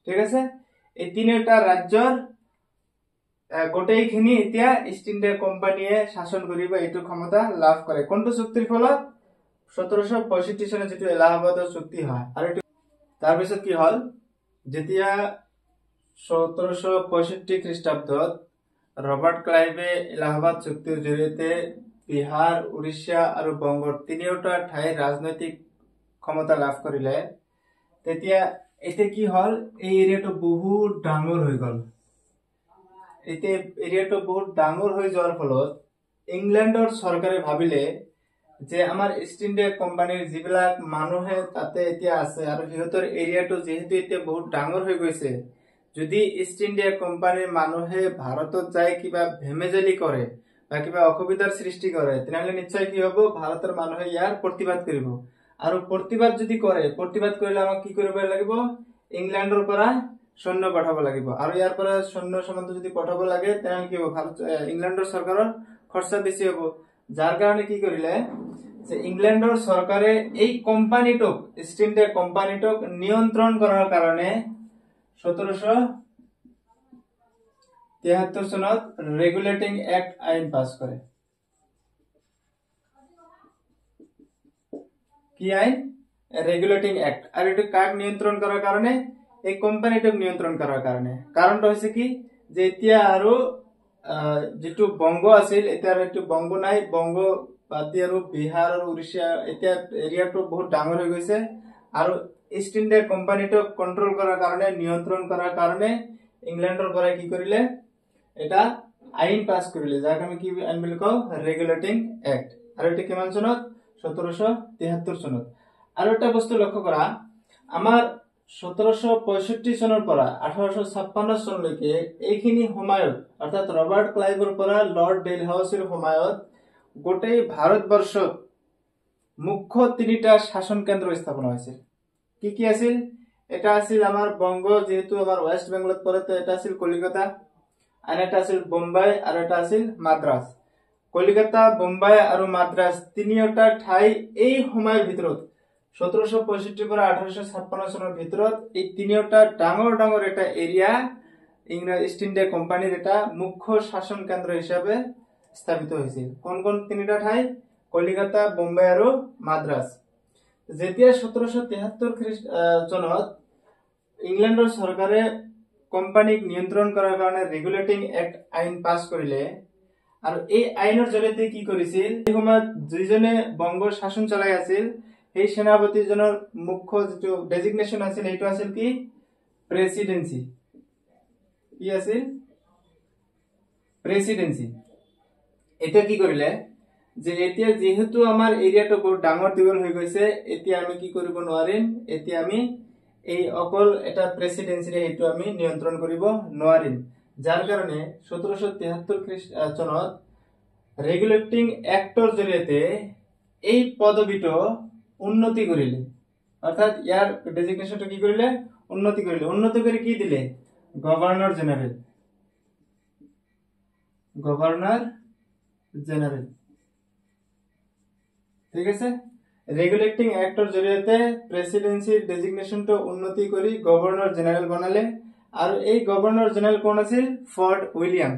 ঠিক আছে এই তিনিটা ৰাজ্যৰ গোটেইখিনি এতিয়া ইষ্ট ইণ্ডিয়া কোম্পানীয়ে শাসন কৰিব এইটো ক্ষমতা লাভ কৰে কোনটো চুক্তিৰ ফলত 1765 চনত যেটো এলাহাবাদৰ চুক্তি হয় আৰু তাৰ পিছত কি হল যেতিয়া 1765 খ্ৰীষ্টাব্দত ৰবাৰ্ট ক্লাইভে এলাহাবাদ চুক্তিৰ জৰিয়তে বিহাৰ উৰিষ্যা আৰু বংগৰ তিনিওটা ঠাইৰ ৰাজনৈতিক ক্ষমতা লাভ কৰিলে তেতিয়া এতে কি হল এই এৰিয়াটো বহুত ডাঙৰ হৈ গল এতে এৰিয়াটো বহুত ডাঙৰ হৈ যোৱাৰ ফলত ইংল্যান্ডৰ চৰকাৰে ভাবিলে যে আমাৰ ইষ্ট ইণ্ডিয়া কোম্পানীৰ যিবিলাক মানুহে তাতে এতিয়া আছে আৰু হিয়তৰ এৰিয়াটো যেহেতু এতিয়া বহুত ডাঙৰ হৈ গৈছে যদি ইষ্ট ইণ্ডিয়া কোম্পানীৰ মানুহে ভাৰতত যায় কিবা ভেমেজালি কৰে বা কিবা অসুবিধাৰ সৃষ্টি কৰে তেনেহলে নিশ্চয় কি হ'ব ভাৰতৰ মানুহে ইয়াৰ প্ৰতিবাদ কৰিব আৰু প্ৰতিবাদ যদি কৰে প্ৰতিবাদ কৰিলে আমাক কি কৰিব লাগিব ইংল্যান্ডৰ পৰা সৈন্য পঠাব লাগিব আৰু ইয়াৰ পৰা সৈন্য সামন্ত যদি পঠাব লাগে তেনেহলে কি হ'ব ভাৰত ইংল্যান্ডৰ চৰকাৰৰ খৰচা বেছি হ'ব যাৰ কাৰণে কি কৰিলে যে ইংল্যান্ডৰ চৰকাৰে এই কোম্পানীটোক ইষ্ট ইণ্ডিয়া কোম্পানীটোক নিয়ন্ত্ৰণ কৰাৰ কাৰণে 1773 চনত ৰেগুলেটিং এক্ট আইন পাস কৰে কি আইন ৰেগুলেটিং এক্ট আৰু এটো কাক নিয়ন্ত্ৰণ কৰাৰ কাৰণে এই কোম্পানীটোক নিয়ন্ত্ৰণ কৰাৰ কাৰণে কাৰণটো হৈছে কি যে এতিয়া আৰু যেটো বংগ আছিল এতিয়া এটো বংগ নাই, বংগ বাদ দি আৰু বিহাৰ আৰু উৰিষ্যা এতিয়া এৰিয়াটো বহুত ডাঙৰ হৈ গৈছে। আৰু ইষ্ট ইণ্ডিয়া কোম্পানীটো কন্ট্ৰোল কৰাৰ কাৰণে, নিয়ন্ত্ৰণ কৰাৰ কাৰণে ইংল্যান্ডৰ পৰা কি কৰিলে, এটা আইন পাস কৰিলে, যাক আমি কি আইন বুলি কওঁ, ৰেগুলেটিং এক্ট। আৰু এটা কিমান চনত, 1773 চনত। আৰু এটা বস্তু লক্ষ্য কৰা, আমাৰ 1765 চনৰ পৰা 1856 চনলৈকে এইখিনি সময়ত, অৰ্থাৎ ৰবাৰ্ট ক্লাইভৰ পৰা লৰ্ড ডেলহাউসিৰ সময়ত গোটেই ভাৰতবৰ্ষত মুখ্য তিনিটা শাসন কেন্দ্ৰ স্থাপন হৈছিল। কি কি আছিল? এটা আছিল আমাৰ বংগ, যেহেতু আমাৰ ওয়েস্ট বেঙ্গলত পৰে, তো এটা আছিল কলিকতা, আন এটা আছিল বোম্বাই, আৰু এটা আছিল মাদ্ৰাজ। কলিকতা, বোম্বাই আৰু মাদ্ৰাজ তিনিওটা ঠাই এই সময়ৰ ভিতৰত 1765 পৰা 1856 চনৰ ভিতৰত এই তিনিওটা ডাঙৰ ডাঙৰ এটা এৰিয়া ইংৰাজ ইষ্ট ইণ্ডিয়া কোম্পানীৰ এটা মুখ্য শাসন কেন্দ্ৰ হিচাপে স্থাপিত হৈছিল। কোন কোন তিনিটা ঠাই? কলিকতা, বোম্বাই আৰু মাদ্ৰাজ। যেতিয়া 1773 চনত ইংল্যান্ডৰ চৰকাৰে কোম্পানীক নিয়ন্ত্ৰণ কৰাৰ কাৰণে ৰেগুলেটিং এক্ট আইন পাস কৰিলে, আৰু এই আইনৰ জৰিয়তে কি কৰিছিল, এই সময়ত যিজনে বংগৰ শাসন চলাই আছিল সেই সেনাপতিজনৰ মুখ্য যেটো ডেজিগনেশন আছিল, সেইটো আছিল কি, প্ৰেসিডেন্সি। কি আছিল? প্ৰেসিডেন্সি। এটা কি কৰিলে, যে এতিয়া যেহেতু আমাৰ এৰিয়াটো বহুত ডাঙৰ দীঘল হৈ গৈছে, এতিয়া আমি কি কৰিব নোৱাৰিম, এতিয়া আমি এই অকল এটা প্ৰেসিডেন্সিৰে এইটো আমি নিয়ন্ত্ৰণ কৰিব নোৱাৰিম। যাৰ কাৰণে 1773 চনত ৰেগুলেটিং এক্টৰ জৰিয়তে এই পদবীটো উন্নতি কৰিলে, অৰ্থাৎ ইয়াৰ ডেজিগনেশনটো কি কৰিলে, উন্নতি কৰিলে। উন্নতি কৰি কি দিলে? গভৰ্নৰ জেনাৰেল। গভৰ্নৰ জেনাৰেল, ঠিক আছে। ৰেগুলেটিং এক্টৰ জৰিয়তে প্ৰেসিডেন্সিৰ ডেজিগনেশনটো উন্নতি কৰি গভৰ্নৰ জেনাৰেল বনালে। আৰু এই গভৰ্নৰ জেনাৰেল কোন আছিল? Fort William.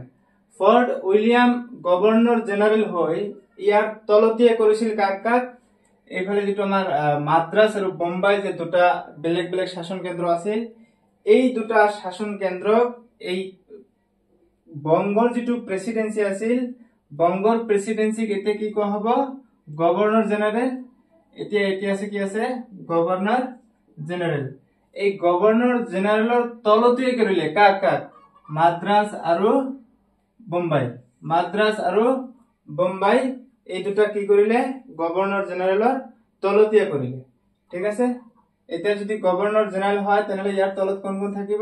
Fort William governor general হৈ ইয়াৰ তলতীয়া কৰিছিল কাক কাক? এইফালে যেটো আমাৰ মাদ্ৰাজ আৰু বোম্বাই যে দুটা বেলেগ বেলেগ শাসন কেন্দ্ৰ আছিল, এই দুটা শাসন কেন্দ্ৰ এই বংগৰ যেটো প্ৰেসিডেন্সি আছিল, বংগৰ প্ৰেসিডেন্সিক এতিয়া কি কোৱা হ'ব? গভৰ্নৰ জেনাৰেল। এতিয়া আছে কি আছে? গভৰ্নৰ জেনাৰেল। এই গভৰ্নৰ জেনাৰেলৰ তলতীয়া কৰিলে কাক কাক? মাদ্ৰাজ আৰু বোম্বাই। মাদ্ৰাজ আৰু বোম্বাই এই দুটা কি কৰিলে? গভৰ্নৰ জেনাৰেলৰ তলতীয়া কৰিলে, ঠিক আছে। এতিয়া যদি গভৰ্নৰ জেনাৰেল হয় তেনেহলে ইয়াৰ তলত কোন কোন থাকিব?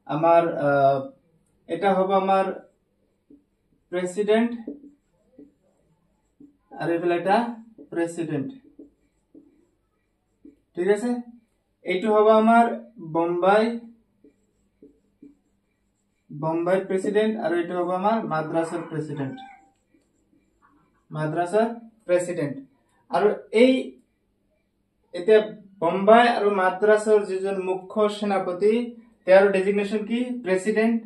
আমাৰ এটা হ'ব আমাৰ প্ৰেসিডেন্ট, আৰ এইফালে এটা প্ৰেসিডেন্ট, ঠিক আছে। এইটো হ'ব আমাৰ বোম্বাই, বোম্বাইৰ প্ৰেসিডেন্ট, আৰু এইটো হ'ব আমাৰ মাদ্ৰাজৰ প্ৰেসিডেন্ট, মাদ্ৰাজৰ প্ৰেসিডেন্ট। আৰু এই এতিয়া বোম্বাই আৰু মাদ্ৰাজৰ যিজন মুখ্য সেনাপতি, তেওঁৰ ডেজিগনেশন কি? প্ৰেসিডেন্ট।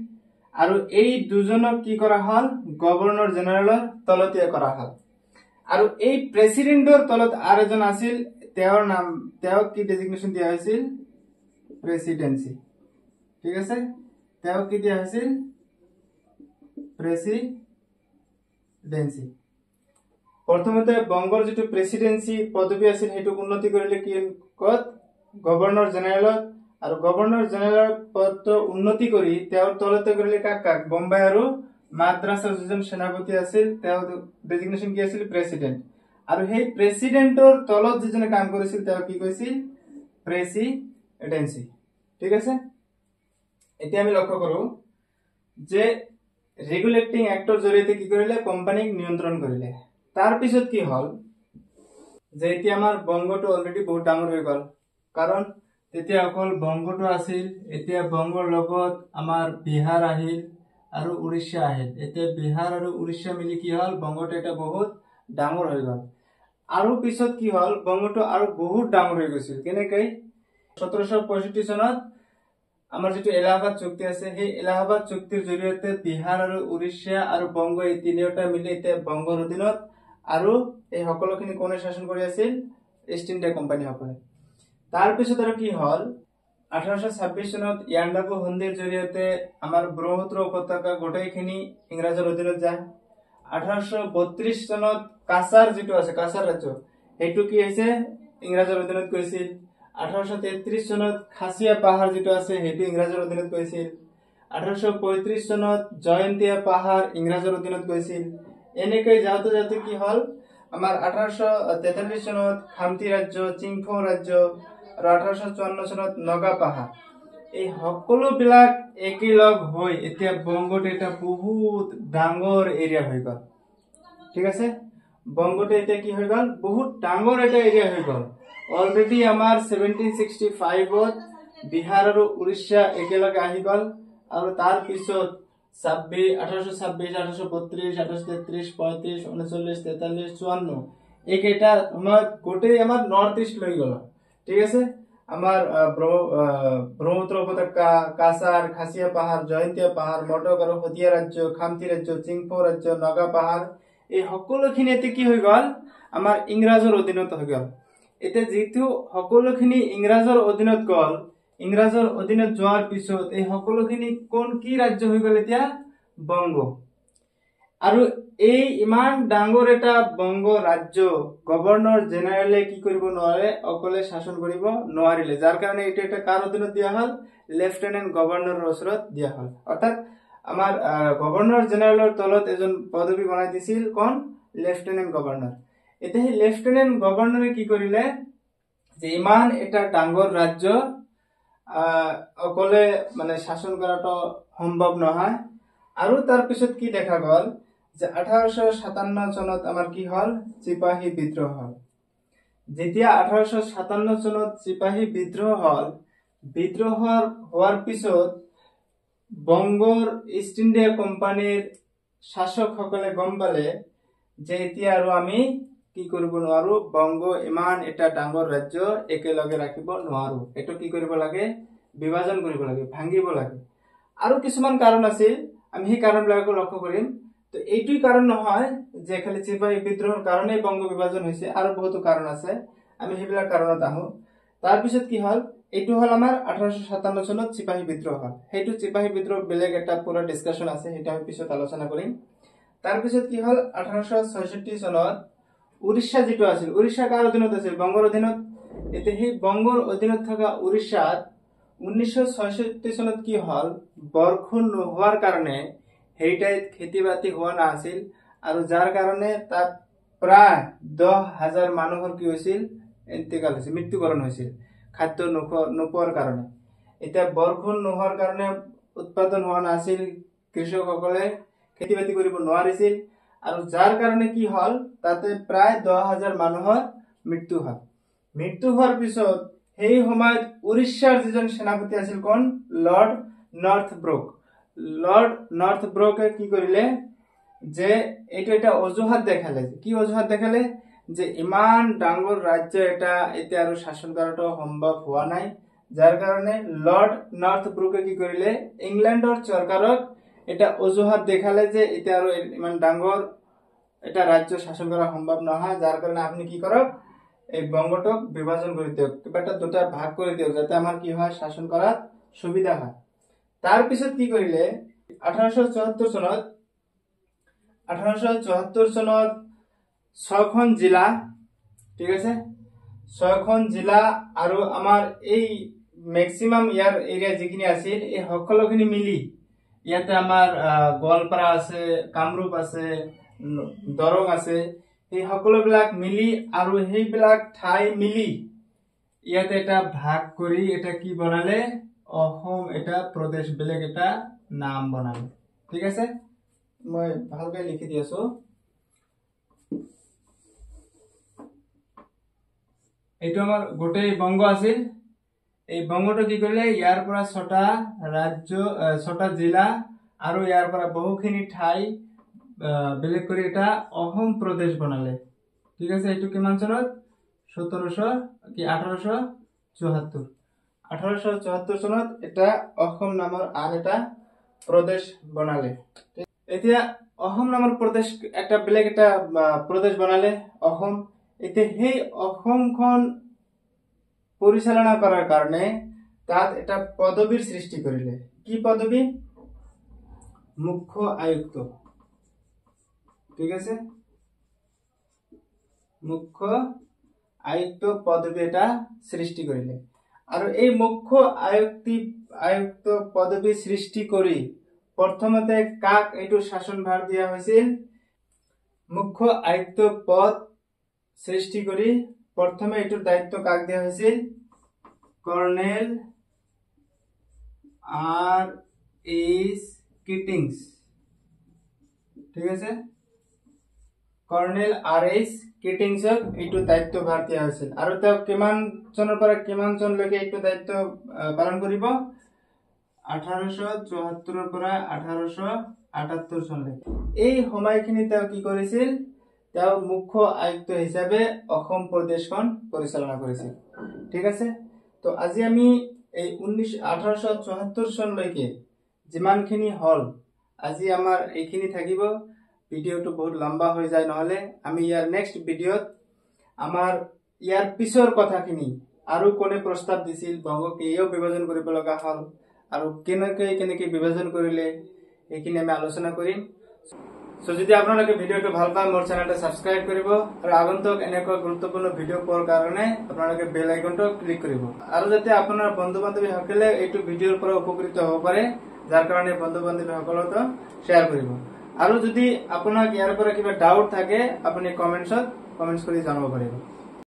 আৰু এই দুজনক কি কৰা হল? গভৰ্নৰ জেনাৰেলৰ তলতীয়া কৰা হল। আৰু এই প্ৰেসিডেন্টৰ তলত আৰু এজন আছিল, তেওঁৰ নাম, তেওঁক কি ডেজিগনেশন দিয়া হৈছিল? প্ৰেসিডেন্সি, ঠিক আছে। তেওঁক কি দিয়া হৈছিল? প্ৰেসিডেন্সি। প্ৰথমতে বংগৰ যেটো প্ৰেসিডেন্সি পদবী আছিল সেইটো উন্নতি কৰিলে কি কত? গভৰ্নৰ জেনাৰেলত। আৰু গভৰ্নৰ জেনাৰেলৰ পদটো উন্নতি কৰি তেওঁৰ তলতে কৰিলে কাক কাক? বোম্বাই আৰু মাদ্ৰাজৰ যিজন সেনাপতি আছিল তেওঁৰ ডেজিগনেশন কি আছিল? প্ৰেসিডেন্ট। আৰু সেই প্ৰেসিডেন্টৰ তলত যিজনে কাম কৰিছিল তেওঁ কি কৈছিল? প্ৰেসিডেন্সি, ঠিক আছে। এতিয়া আমি লক্ষ্য কৰো যে ৰেগুলেটিং এক্টৰ জৰিয়তে কি কৰিলে? কোম্পানীক নিয়ন্ত্ৰণ কৰিলে। তাৰ পিছত কি হল, যে এতিয়া আমাৰ বংগটো অলৰেডি বহুত ডাঙৰ হৈ গল, কাৰণ তেতিয়া অকল বংগটো আছিল, এতিয়া বংগৰ লগত আমাৰ বিহাৰ আহিল আৰু উৰিষ্যা আহিল। এতিয়া বিহাৰ আৰু উৰিষ্যা মিলি কি হল? বংগটো এটা বহুত ডাঙৰ হৈ গল। আৰু পিছত কি হল? বংগটো আৰু বহুত ডাঙৰ হৈ গৈছিল। কেনেকৈ? 1765 চনত আমাৰ যেটো এলাহাবাদ চুক্তি আছে, সেই এলাহাবাদ চুক্তিৰ জৰিয়তে বিহাৰ আৰু উৰিষ্যা আৰু বংগ এই তিনিওটা মিলি এতিয়া বংগৰ অধীনত, আৰু এই সকলোখিনি কোনে শাসন কৰি আছিল? ইষ্ট ইণ্ডিয়া কোম্পানী সকলে। তাৰ পিছত আৰু কি হল? 1826 চনত ইয়ান্ডাবু সন্ধিৰ জৰিয়তে আমাৰ ব্ৰহ্মপুত্ৰ উপত্যকা গোটেইখিনি ইংৰাজৰ অধীনত যায়। 1832 চনত কাছাৰ যিটো আছে কাছাৰ ৰাজ্য সেইটো কি হৈছে ইংৰাজৰ অধীনত গৈছিল। 1833 চনত খাচিয়া পাহাৰ যিটো আছে সেইটো ইংৰাজৰ অধীনত গৈছিল। 1835 চনত জয়ন্তীয়া পাহাৰ ইংৰাজৰ অধীনত গৈছিল। এনেকৈ যাওঁতে যাওঁতে কি হল আমাৰ 1843 চনত খামতি ৰাজ্য, চিংফৌ ৰাজ্য আৰু 1854 চনত নগা পাহাৰ এই সকলোবিলাক একেলগ হৈ এতিয়া বংগত এটা বহুত ডাঙৰ এৰিয়া হৈ গল। ঠিক আছে, বংগতে এতিয়া কি হৈ গল বহুত ডাঙৰ এটা এৰিয়া হৈ গল। অলৰেডি আমাৰ 1765ত বিহাৰ আৰু উৰিষ্যা একেলগে আহি গল আৰু তাৰ পিছত 1826, 1832, 1833, 35, 39, 43, 54 এইকেইটা সময়ত গোটেই আমাৰ নৰ্থ ইষ্ট লৈ গল। ঠিক আছে, আমাৰ ব্ৰহ্মপুত্ৰ উপত্যকা, কাছাৰ, খাচিয়া পাহাৰ, জয়ন্তীয়া পাহাৰ, মটক আৰু হতিয়া ৰাজ্য, খামতি ৰাজ্য, চিংফৌ ৰাজ্য, নগা পাহাৰ এই সকলোখিনি কি হৈ গল আমাৰ ইংৰাজৰ অধীনত হৈ গল। এতিয়া যেহেতু সকলোখিনি ইংৰাজৰ অধীনত গল, ইংৰাজৰ অধীনত যোৱাৰ পিছত এই সকলোখিনি কোন কি ৰাজ্য হৈ গল এতিয়া বংগ। আৰু এই ইমান ডাঙৰ এটা বংগ ৰাজ্য গভৰ্ণৰ জেনেৰেলে কি কৰিব নোৱাৰে, অকলে শাসন কৰিব নোৱাৰিলে, যাৰ কাৰণে এইটো এটা কাৰ অধীনত দিয়া হল লেফটেনেণ্ট গভৰ্ণৰৰ ওচৰত দিয়া হল। অৰ্থাৎ আমাৰ গভৰ্ণৰ জেনেৰেলৰ তলত এজন পদবী বনাই দিছিল কোন লেফটেনেণ্ট গভৰ্ণৰ। এতিয়া সেই লেফটেনেণ্ট গভৰ্ণৰে কি কৰিলে যে ইমান এটা ডাঙৰ ৰাজ্য অকলে মানে শাসন কৰাটো সম্ভৱ নহয়। আৰু তাৰ পিছত কি দেখা গল যে 1857 চনত আমাৰ কি হল চিপাহী বিদ্ৰোহ হল। যেতিয়া 1857 চনত চিপাহী বিদ্ৰোহ হল, বিদ্ৰোহ হোৱাৰ পিছত বংগৰ ইষ্ট ইণ্ডিয়া কোম্পানীৰ শাসকসকলে গম পালে যে এতিয়া আৰু আমি কি কৰিব নোৱাৰো, বংগ ইমান এটা ডাঙৰ ৰাজ্য একেলগে ৰাখিব নোৱাৰো, এইটো কি কৰিব লাগে বিভাজন কৰিব লাগে, ভাঙিব লাগে। আৰু কিছুমান কাৰণ আছিল, আমি সেই কাৰণবিলাকো লক্ষ্য কৰিম। তো এইটোই কাৰণ নহয় যে খালি চিপাহী বিদ্ৰোহৰ কাৰণে বংগ বিভাজন হৈছে, আৰু বহুতো কাৰণ আছে, আমি সেইবিলাক কাৰণত আহো। তাৰপিছত কি হল, এইটো হল আমাৰ 1857 চনত চিপাহী বিদ্ৰোহ হল। সেইটো চিপাহী বিদ্ৰোহ বেলেগ এটা পুৰা ডিসকাশন আছে, সেইটো আমি পিছত আলোচনা কৰিম। তাৰপিছত কি হল 1866 চনত উৰিষ্যা যিটো আছিল, উৰিষ্যা কাৰ অধীনত আছিল বংগৰ অধীনত। এতিয়া সেই বংগৰ অধীনত থকা উৰিষ্যাত 1966 চনত কি হল বৰষুণ নোহোৱাৰ কাৰণে সেই ঠাইত খেতি বাতি হোৱা নাছিল, আৰু যাৰ কাৰণে তাত প্ৰায় 10,000 মানুহৰ কি হৈছিল ইন্তেকাল হৈছিল, মৃত্যুবৰণ হৈছিল খাদ্য নোপোৱাৰ কাৰণে। এতিয়া বৰষুণ নোহোৱাৰ কাৰণে উৎপাদন হোৱা নাছিল, কৃষকসকলে খেতি বাতি কৰিব নোৱাৰিছিল, আৰু যাৰ কাৰণে কি হল তাতে প্ৰায় 10,000 মানুহৰ মৃত্যু হল। মৃত্যু হোৱাৰ পিছত সেই সময়ত উৰিষ্যাৰ যিজন সেনাপতি আছিল কোন লৰ্ড নৰ্থব্ৰুক। লৰ্ড নৰ্থব্ৰুকে কি কৰিলে যে এইটো এটা অজুহাত দেখালে। কি অজুহাত দেখালে যে ইমান ডাঙৰ ৰাজ্য এটা এতিয়া আৰু শাসন কৰাটো সম্ভৱ হোৱা নাই, যাৰ কাৰণে লৰ্ড নৰ্থব্ৰুকে কি কৰিলে ইংলেণ্ডৰ চৰকাৰক এটা অজুহাত দেখালে যে এতিয়া আৰু ইমান ডাঙৰ এটা ৰাজ্য শাসন করা সম্ভব নহয়, যার কারণে আপনি কি করক এই বঙ্গটক বিভাজন করে দিয়ক, কিবা এটা দুটা ভাগ করে দিয়ক, যাতে আমার কি হয় শাসন করার সুবিধা হয়। তার পিছত কি করিলে 1874 চনত 6খন জিলা, ঠিক আছে 6খন জিলা আৰু আমাৰ এই ম্যাক্সিমাম ইয়াৰ এৰিয়া যিখিনি আছিল এই সকলোখিনি মিলি ইয়াতে আমাৰ গোৱালপাৰা আছে, কামৰূপ আছে, দৰং আছে, এই সকলোবিলাক মিলি আৰু সেইবিলাক ঠাই মিলি ইয়াতে এটা ভাগ কৰি এটা কি বনালে অসম এটা প্ৰদেশ বেলেগ এটা নাম বনালে। ঠিক আছে, মই ভালকৈ লিখি দি আছো। এইটো আমাৰ গোটেই বংগ আছিল। এই বংগটো কি কৰিলে ইয়াৰ পৰা 6টা ৰাজ্য, 6টা জিলা আৰু ইয়াৰ পৰা বহুখিনি ঠাই বেলেগ কৰি এটা অসম প্ৰদেশ বনালে। ঠিক আছে, এইটো কিমান চনত 1874 চনত এটা অসম নামৰ আন এটা প্ৰদেশ বনালে। এতিয়া অসম নামৰ প্ৰদেশ একটা বেলেগ এটা প্ৰদেশ বনালে অসম। এতিয়া সেই অসমখন পৰিচালনা কৰাৰ কাৰণে তাত এটা পদবীর সৃষ্টি করিলে। কি পদবী? মুখ্য আয়ুক্ত। ঠিক আছে, মুখ্য আয়ুক্ত পদবী এটা সৃষ্টি করিলে। আৰু এই মুখ্য আয়ুক্ত পদবী সৃষ্টি কৰি প্ৰথমতে কাক এইটো শাসনভাৰ দিয়া হৈছিল? মুখ্য আয়ুক্ত পদ সৃষ্টি কৰি প্ৰথমে এইটোৰ দায়িত্ব কাক দিয়া হৈছিল? Colonel R.H. কিটিংছ। ঠিক আছে, কৰ্নেল R.H. কিটিংছক এইটো দায়িত্ব ভাৰ দিয়া হৈছিল। আৰু তেওঁ কিমান চনৰ পৰা কিমান চনলৈকে এইটো দায়িত্ব পালন কৰিব? 1874 পৰা 1878 চনলৈকে। এই সময়খিনি তেওঁ কি কৰিছিল? তেওঁ মুখ্য আয়ুক্ত হিচাপে অসম প্ৰদেশখন পৰিচালনা কৰিছিল। ঠিক আছে, তো আজি আমি এই 1874 চনলৈকে যিমানখিনি হল, আজি আমাৰ এইখিনি থাকিব। ভিডিওটো বহুত লম্বা হৈ যায়, নহলে আমি ইয়াৰ নেক্সট ভিডিওত আমাৰ ইয়াৰ পিছৰ কথাখিনি আৰু কোনে প্ৰস্তাৱ দিছিল, বংগক কিয় বিভাজন কৰিব লগা হল আৰু কেনেকৈ বিভাজন কৰিলে, এইখিনি আমি আলোচনা কৰিম। সো যদি আপোনালোকে ভিডিওটো ভাল পায়, মোৰ চেনেলটো সাবস্ক্ৰাইব কৰিব আৰু আগন্তুক এনেকুৱা গুৰুত্বপূৰ্ণ ভিডিও পোৱাৰ কাৰণে আপোনালোকে বেল আইকনটো ক্লিক কৰিব। আৰু যাতে আপোনাৰ বন্ধু বান্ধৱীসকলে এইটো ভিডিওৰ পৰা উপকৃত হ'ব পাৰে, যাৰ কাৰণে বন্ধু বান্ধৱীসকলক শ্বেয়াৰ কৰিব। আৰু যদি আপোনাক ইয়াৰ পৰা কিবা ডাউট থাকে, আপুনি কমেন্টছ কৰি জনাব পাৰিব।